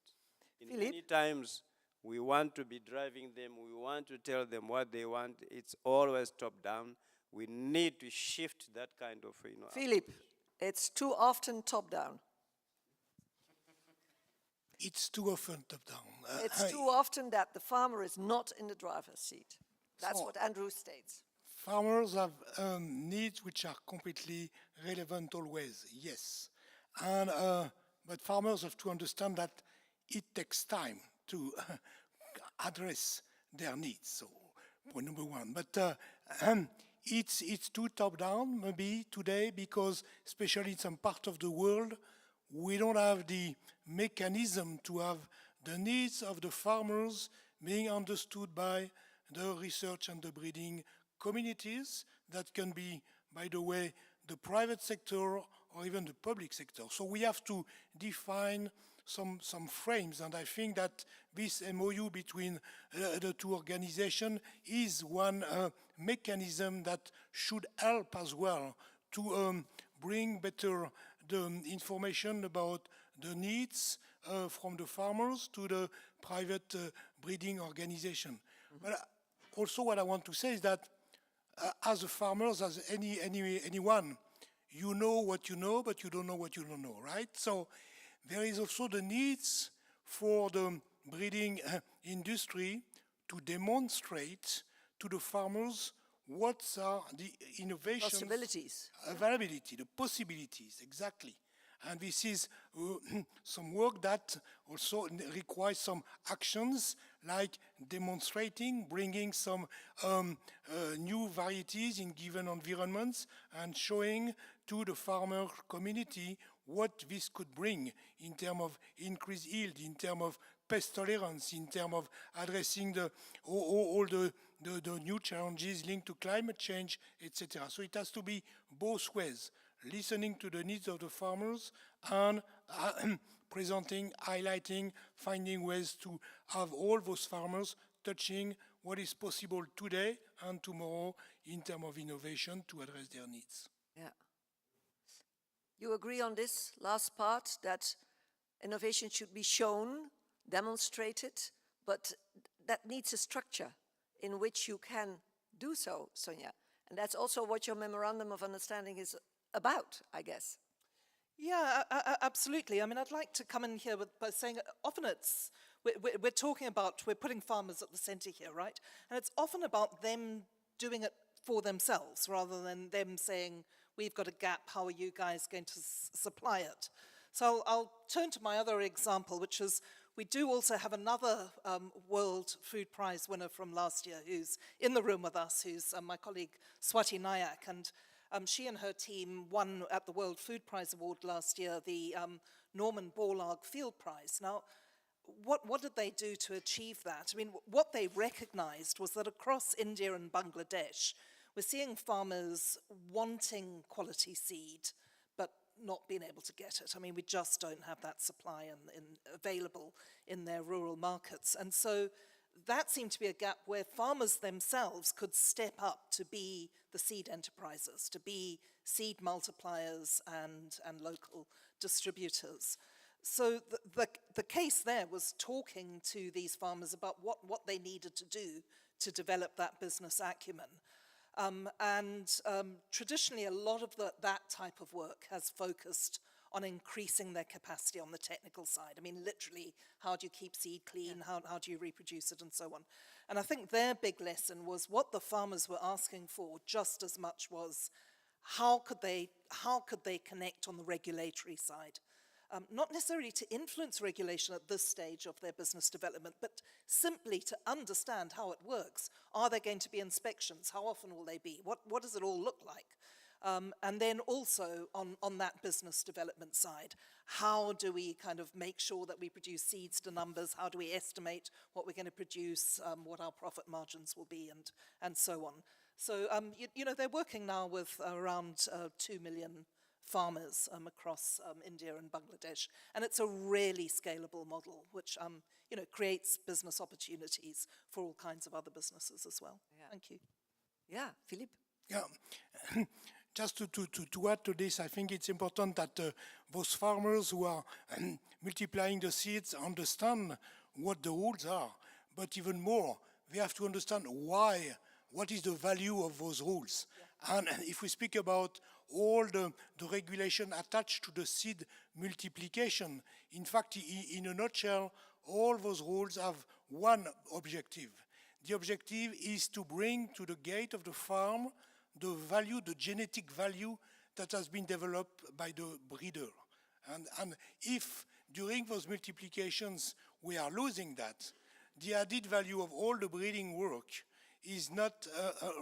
Many times, we want to be driving them. We want to tell them what they want. It's always top-down. We need to shift that kind of, Philippe, it's too often top-down. It's too often top-down. It's too often that the farmer is not in the driver's seat. That's what Andrew states. Farmers have needs which are completely relevant always, yes. But farmers have to understand that it takes time to address their needs. So, point number one. But it's too top-down maybe today because, especially in some part of the world, we don't have the mechanism to have the needs of the farmers being understood by the research and the breeding communities. That can be, by the way, the private sector or even the public sector. So we have to define some frames, and I think that this MOU between the 2 organizations is one mechanism that should help as well to bring better the information about the needs from the farmers to the private breeding organization. But also what I want to say is that as a farmers, as anyone, you know what you know, but you don't know what you don't know, right? So there is also the needs for the breeding industry to demonstrate to the farmers what are the innovations, Possibilities. Availability, the possibilities, exactly. And this is some work that also requires some actions like demonstrating, bringing some new varieties in given environments and showing to the farmer community what this could bring in terms of increased yield, in terms of pest tolerance, in terms of addressing all the new challenges linked to climate change, etc. So it has to be both ways, listening to the needs of the farmers and presenting, highlighting, finding ways to have all those farmers touching what is possible today and tomorrow in terms of innovation to address their needs. Yeah. You agree on this last part, that innovation should be shown, demonstrated, but that needs a structure in which you can do so, Sonja. And that's also what your memorandum of understanding is about, I guess. Yeah, absolutely. I mean, I'd like to come in here by saying often we're talking about, we're putting farmers at the center here, right? And it's often about them doing it for themselves rather than them saying, we've got a gap, how are you guys going to supply it? So I'll turn to my other example, which is we do also have another World Food Prize winner from last year who's in the room with us, who's my colleague Swati Nayak. And she and her team won at the World Food Prize Award last year the Norman Borlaug Field Prize. Now, what did they do to achieve that? I mean, what they recognized was that across India and Bangladesh, we're seeing farmers wanting quality seed, but not being able to get it. I mean, we just don't have that supply available in their rural markets. And so that seemed to be a gap where farmers themselves could step up to be the seed enterprises, to be seed multipliers and local distributors. So the case there was talking to these farmers about what they needed to do to develop that business acumen. Traditionally, a lot of that type of work has focused on increasing their capacity on the technical side. I mean, literally, how do you keep seed clean? How do you reproduce it, and so on? And I think their big lesson was what the farmers were asking for just as much was how could they connect on the regulatory side? Not necessarily to influence regulation at this stage of their business development, but simply to understand how it works. Are there going to be inspections? How often will they be? What does it all look like? And then also on that business development side, how do we kind of make sure that we produce seeds to numbers? How do we estimate what we're going to produce, what our profit margins will be, and so on? So, you know, they're working now with around 2 million farmers across India and Bangladesh. And it's a really scalable model, which, you know, creates business opportunities for all kinds of other businesses as well. Yeah. Thank you. Yeah, Philippe? Yeah. Just to add to this, I think it's important that those farmers who are multiplying the seeds understand what the rules are. But even more, they have to understand why, what is the value of those rules. Yeah. And if we speak about all the regulation attached to the seed multiplication, in fact, in a nutshell, all those rules have one objective. The objective is to bring to the gate of the farm the value, the genetic value that has been developed by the breeder. And if during those multiplications we are losing that, the added value of all the breeding work is not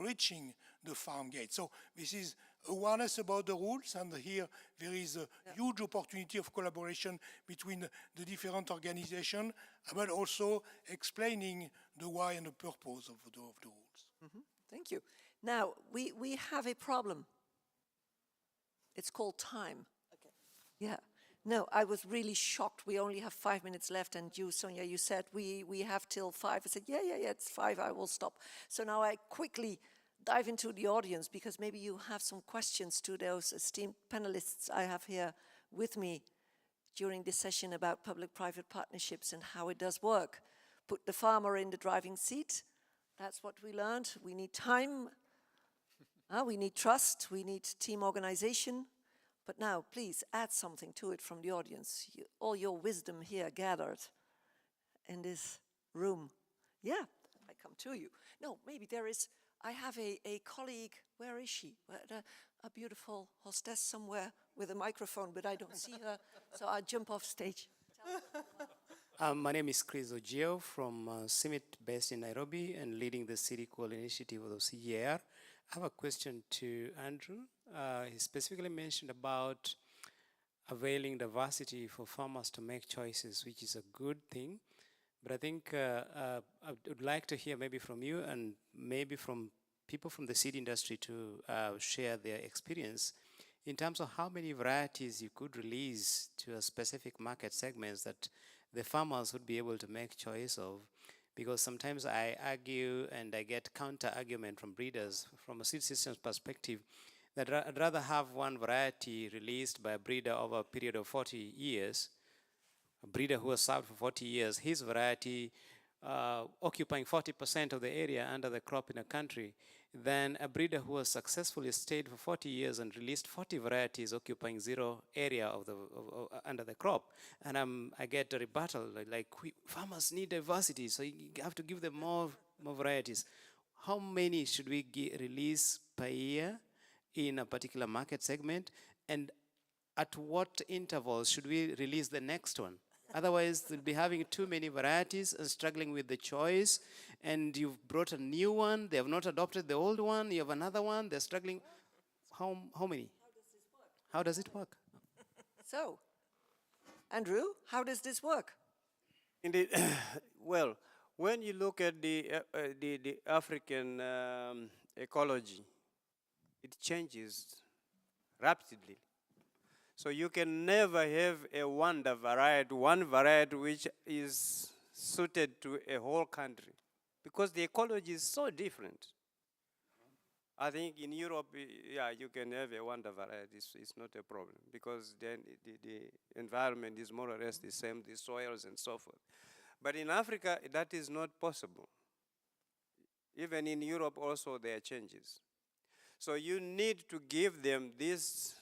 reaching the farm gate. So this is awareness about the rules, and here there is a huge opportunity of collaboration between the different organizations, but also explaining the why and the purpose of the rules. Mm-hmm. Thank you. Now, we have a problem. It's called time. Okay. Yeah. No, I was really shocked. We only have 5 minutes left, and you, Sonja, you said we have till 5. I said, yeah, it's 5, I will stop. So now I quickly dive into the audience, because maybe you have some questions to those esteemed panelists I have here with me during this session about public-private partnerships and how it does work. Put the farmer in the driving seat. That's what we learned. We need time. We need trust. We need team organization. But now, please add something to it from the audience. All your wisdom here gathered in this room. Yeah, I come to you. No, maybe there is, I have a colleague, where is she? A beautiful hostess somewhere with a microphone, but I don't see her, so I'll jump off stage. My name is Chris Ogio from CIMIT based in Nairobi and leading the City Coal Initiative of the CGIAR. I have a question to Andrew. He specifically mentioned about availing diversity for farmers to make choices, which is a good thing. But I think I would like to hear maybe from you and maybe from people from the seed industry to share their experience in terms of how many varieties you could release to a specific market segments that the farmers would be able to make choice of. Because sometimes I argue and I get counter-argument from breeders from a seed systems perspective that I'd rather have one variety released by a breeder over a period of 40 years, a breeder who has served for 40 years, his variety occupying 40% of the area under the crop in a country, than a breeder who has successfully stayed for 40 years and released 40 varieties occupying zero area of under the crop. And I get a rebuttal, like farmers need diversity, so you have to give them more varieties. How many should we release per year in a particular market segment? And at what intervals should we release the next one? Otherwise, they'll be having too many varieties and struggling with the choice. And you've brought a new one. They have not adopted the old one. You have another one. They're struggling. How many? How does it work? So, Andrew, how does this work? Indeed. Well, when you look at the African ecology, it changes rapidly. So you can never have one variety which is suited to a whole country, because the ecology is so different. I think in Europe, yeah, you can have a wonder variety. It's not a problem because then the environment is more or less the same, the soils and so forth. But in Africa, that is not possible. Even in Europe also there are changes. So you need to give them this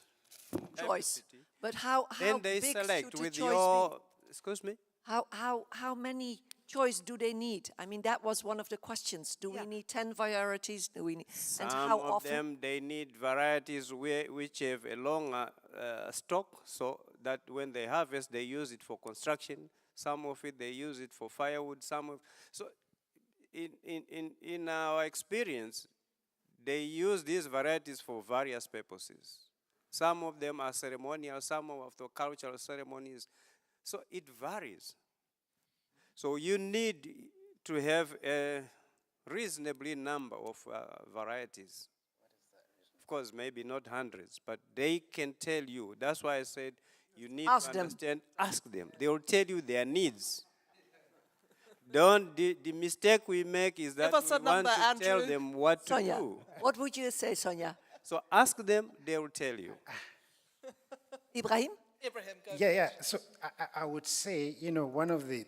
choice. diversity. But how Then they big select should with the choice your, be? excuse me? How many choice do they need? I mean, that was one of the questions. Do we need 10 varieties? Do we need, and Some how of often? them, they need varieties which have a longer stock, so that when they harvest, they use it for construction. Some of it, they use it for firewood. So in our experience, they use these varieties for various purposes. Some of them are ceremonial, some of the cultural ceremonies. So it varies. So you need to have a reasonably number of varieties. Of course, maybe not hundreds, but they can tell you. That's why I said you need Ask to them. understand. Ask them. They will tell you their needs. Don't. The mistake we make is that Give us we a want number, to tell Andrew. them what to Sonja, do. what would you say, Sonja? So ask them, they will tell you. Ibrahim? Ibrahim, go. Yeah. So I would say, one of the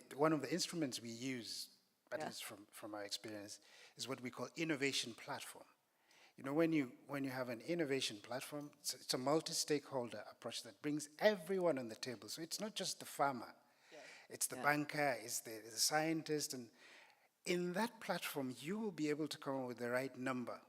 instruments we use, at least from our experience, is what we call innovation platform. When you have an innovation platform, it's a multi-stakeholder approach that brings everyone on the table. So it's not just the farmer, it's the banker, it's the scientist, and in that platform, you will be able to come up with the right number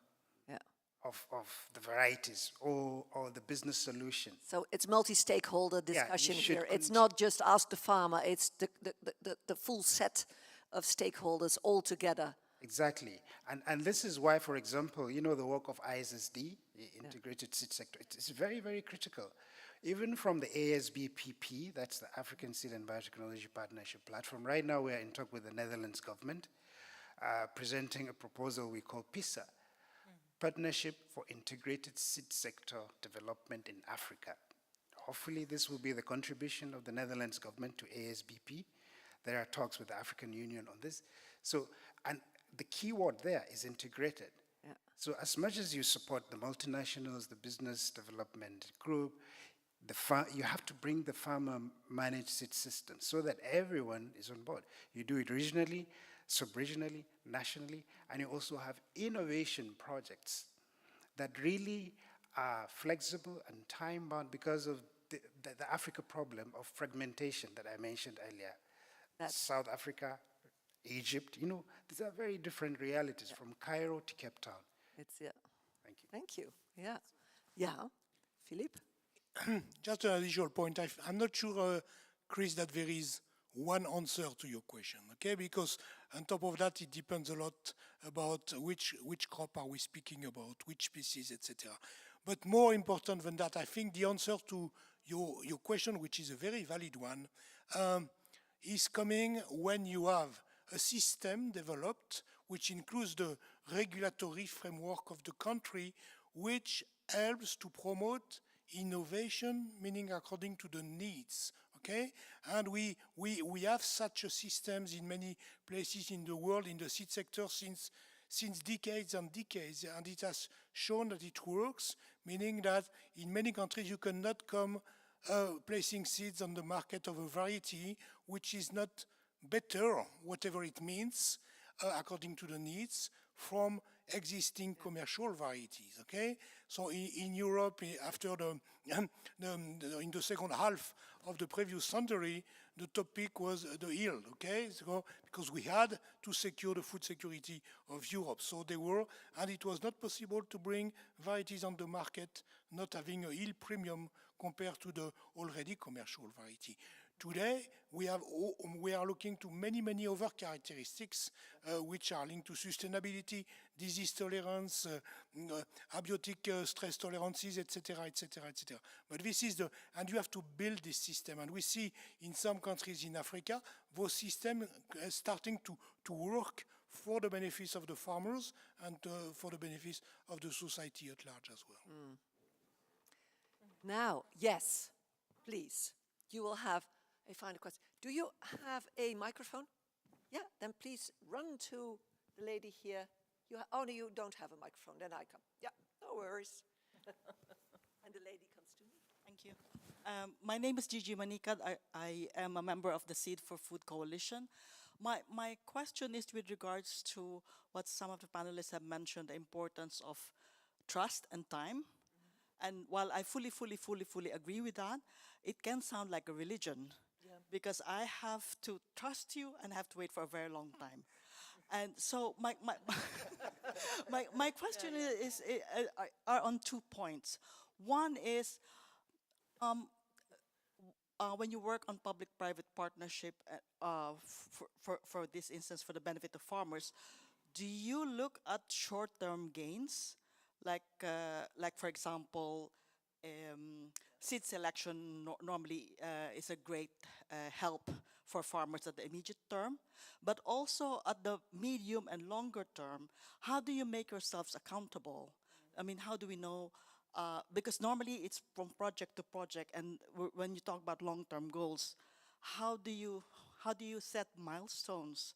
of the varieties or the business solution. So it's multi-stakeholder discussion should here. It's not just ask the farmer, it's the full set of stakeholders all together. Exactly. And this is why, for example, the work of ISSD, the Integrated Seed Sector, it's very, very critical. Even from the ASBPP, that's the African Seed and Biotechnology Partnership Platform, right now we are in talk with the Netherlands government, presenting a proposal we call PISA, Partnership for Integrated Seed Sector Development in Africa. Hopefully this will be the contribution of the Netherlands government to ASBP. There are talks with the African Union on this. So, and the key word there is integrated. So as much as you support the multinationals, the business development group, you have to bring the farmer-managed seed system so that everyone is on board. You do it regionally, sub-regionally, nationally, and you also have innovation projects that really are flexible and time-bound because of the Africa problem of fragmentation that I mentioned earlier. South Africa, Egypt, these are very different realities from Cairo to Cape Town. It's Thank you. Thank you. Yeah. Philippe? Just an additional point. I'm not sure, Chris, that there is one answer to your question, okay? Because on top of that, it depends a lot about which crop are we speaking about, which species, etc. But more important than that, I think the answer to your question, which is a very valid one, is coming when you have a system developed which includes the regulatory framework of the country, which helps to promote innovation, meaning according to the needs, okay? And we have such a systems in many places in the world, in the seed sector, since decades and decades, and it has shown that it works, meaning that in many countries you cannot come placing seeds on the market of a variety which is not better, whatever it means, according to the needs, from existing commercial varieties, okay? So in Europe, after in the second half of the previous century, the topic was the yield, okay? So, because we had to secure the food security of Europe. So and it was not possible to bring varieties on the market not having a yield premium compared to the already commercial variety. Today, we are looking to many other characteristics which are linked to sustainability, disease tolerance, abiotic stress tolerances, etc., etc., etc. But this is and you have to build this system. And we see in some countries in Africa, those systems starting to work for the benefits of the farmers and for the benefits of the society at large as well. Now, yes, please, you will have a final question. Do you have a microphone? Yeah, then please run to the lady here. Only you don't have a microphone, then I come. Yeah, no worries. And the lady comes to me. Thank you. My name is Gigi Manikad. I am a member of the Seed for Food Coalition. My question is with regards to what some of the panelists have mentioned, the importance of trust and time. And while I fully agree with that, it can sound like a religion. Yeah. Because I have to trust you and have to wait for a very long time. And so my question are on 2 points. One is, when you work on public-private partnership for this instance, for the benefit of farmers, do you look at short-term gains? Like for example, seed selection normally is a great help for farmers at the immediate term, but also at the medium and longer term, how do you make yourselves accountable? I mean, how do we know? Because normally it's from project to project, and when you talk about long-term goals, how do you set milestones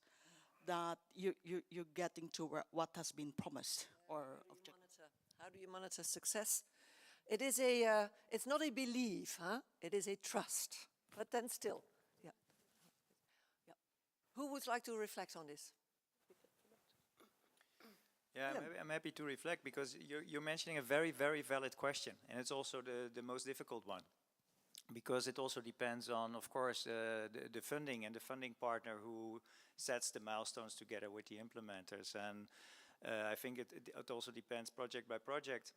that you're getting to what has been promised or objective? How do you monitor success? It is it's not a belief, huh? It is a trust. But then still, yeah. Who would like to reflect on this? Yeah, I'm happy to reflect, because you're mentioning a very, very valid question, and it's also the most difficult one, because it also depends on, of course, the funding and the funding partner who sets the milestones together with the implementers. And I think it also depends project by project,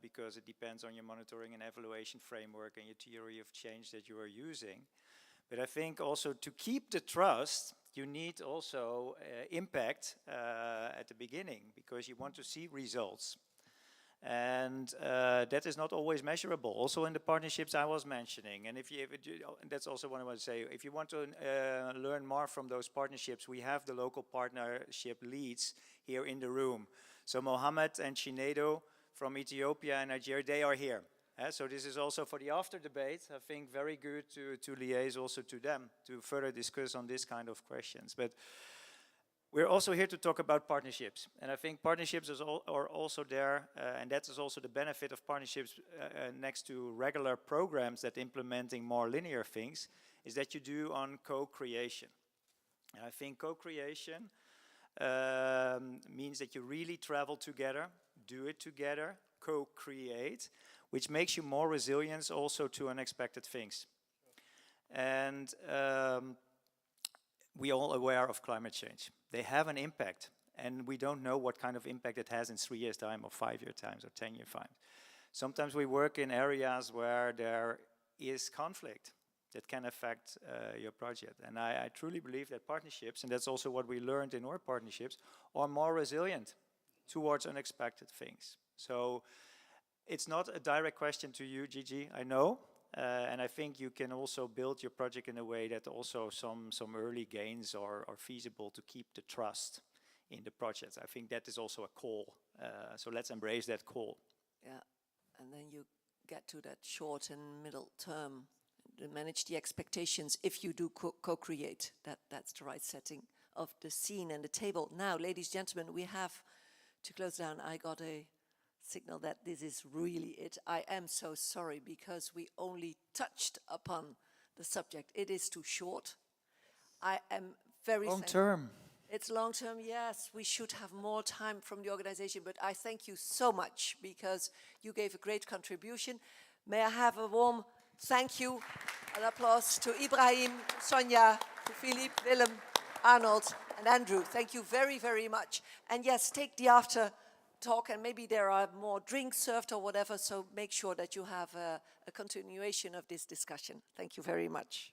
because it depends on your monitoring and evaluation framework and your theory of change that you are using. But I think also to keep the trust, you need also impact at the beginning, because you want to see results. And that is not always measurable, also in the partnerships I was mentioning. And that's also what I want to say. If you want to learn more from those partnerships, we have the local partnership leads here in the room. So Mohammed and Chinedo from Ethiopia and Nigeria, they are here. So this is also for the after debate, I think very good to liaise also to them to further discuss on this kind of questions. But we're also here to talk about partnerships. And I think partnerships are also there, and that is also the benefit of partnerships next to regular programs that implementing more linear things, is that you do on co-creation. And I think co-creation means that you really travel together, do it together, co-create, which makes you more resilient also to unexpected things. And we all aware of climate change. They have an impact, and we don't know what kind of impact it has in 3 years' time or 5 years' time or 10 years' time. Sometimes we work in areas where there is conflict that can affect your project. And I truly believe that partnerships, and that's also what we learned in our partnerships, are more resilient towards unexpected things. So it's not a direct question to you, Gigi, I know. And I think you can also build your project in a way that also some early gains are feasible to keep the trust in the project. I think that is also a call. So let's embrace that call. Yeah, and then you get to that short and middle term, to manage the expectations if you do co-create. That's the right setting of the scene and the table. Now, ladies and gentlemen, we have to close down. I got a signal that this is really it. I am so sorry, because we only touched upon the subject. It is too short. I am very long term. It's long term, yes. We should have more time from the organization, but I thank you so much, because you gave a great contribution. May I have a warm thank you, an applause to Ibrahim, Sonja, to Philippe, Willem, Arnold, and Andrew. Thank you very, very much. And yes, take the after talk, and maybe there are more drinks served or whatever, so make sure that you have a continuation of this discussion. Thank you very much.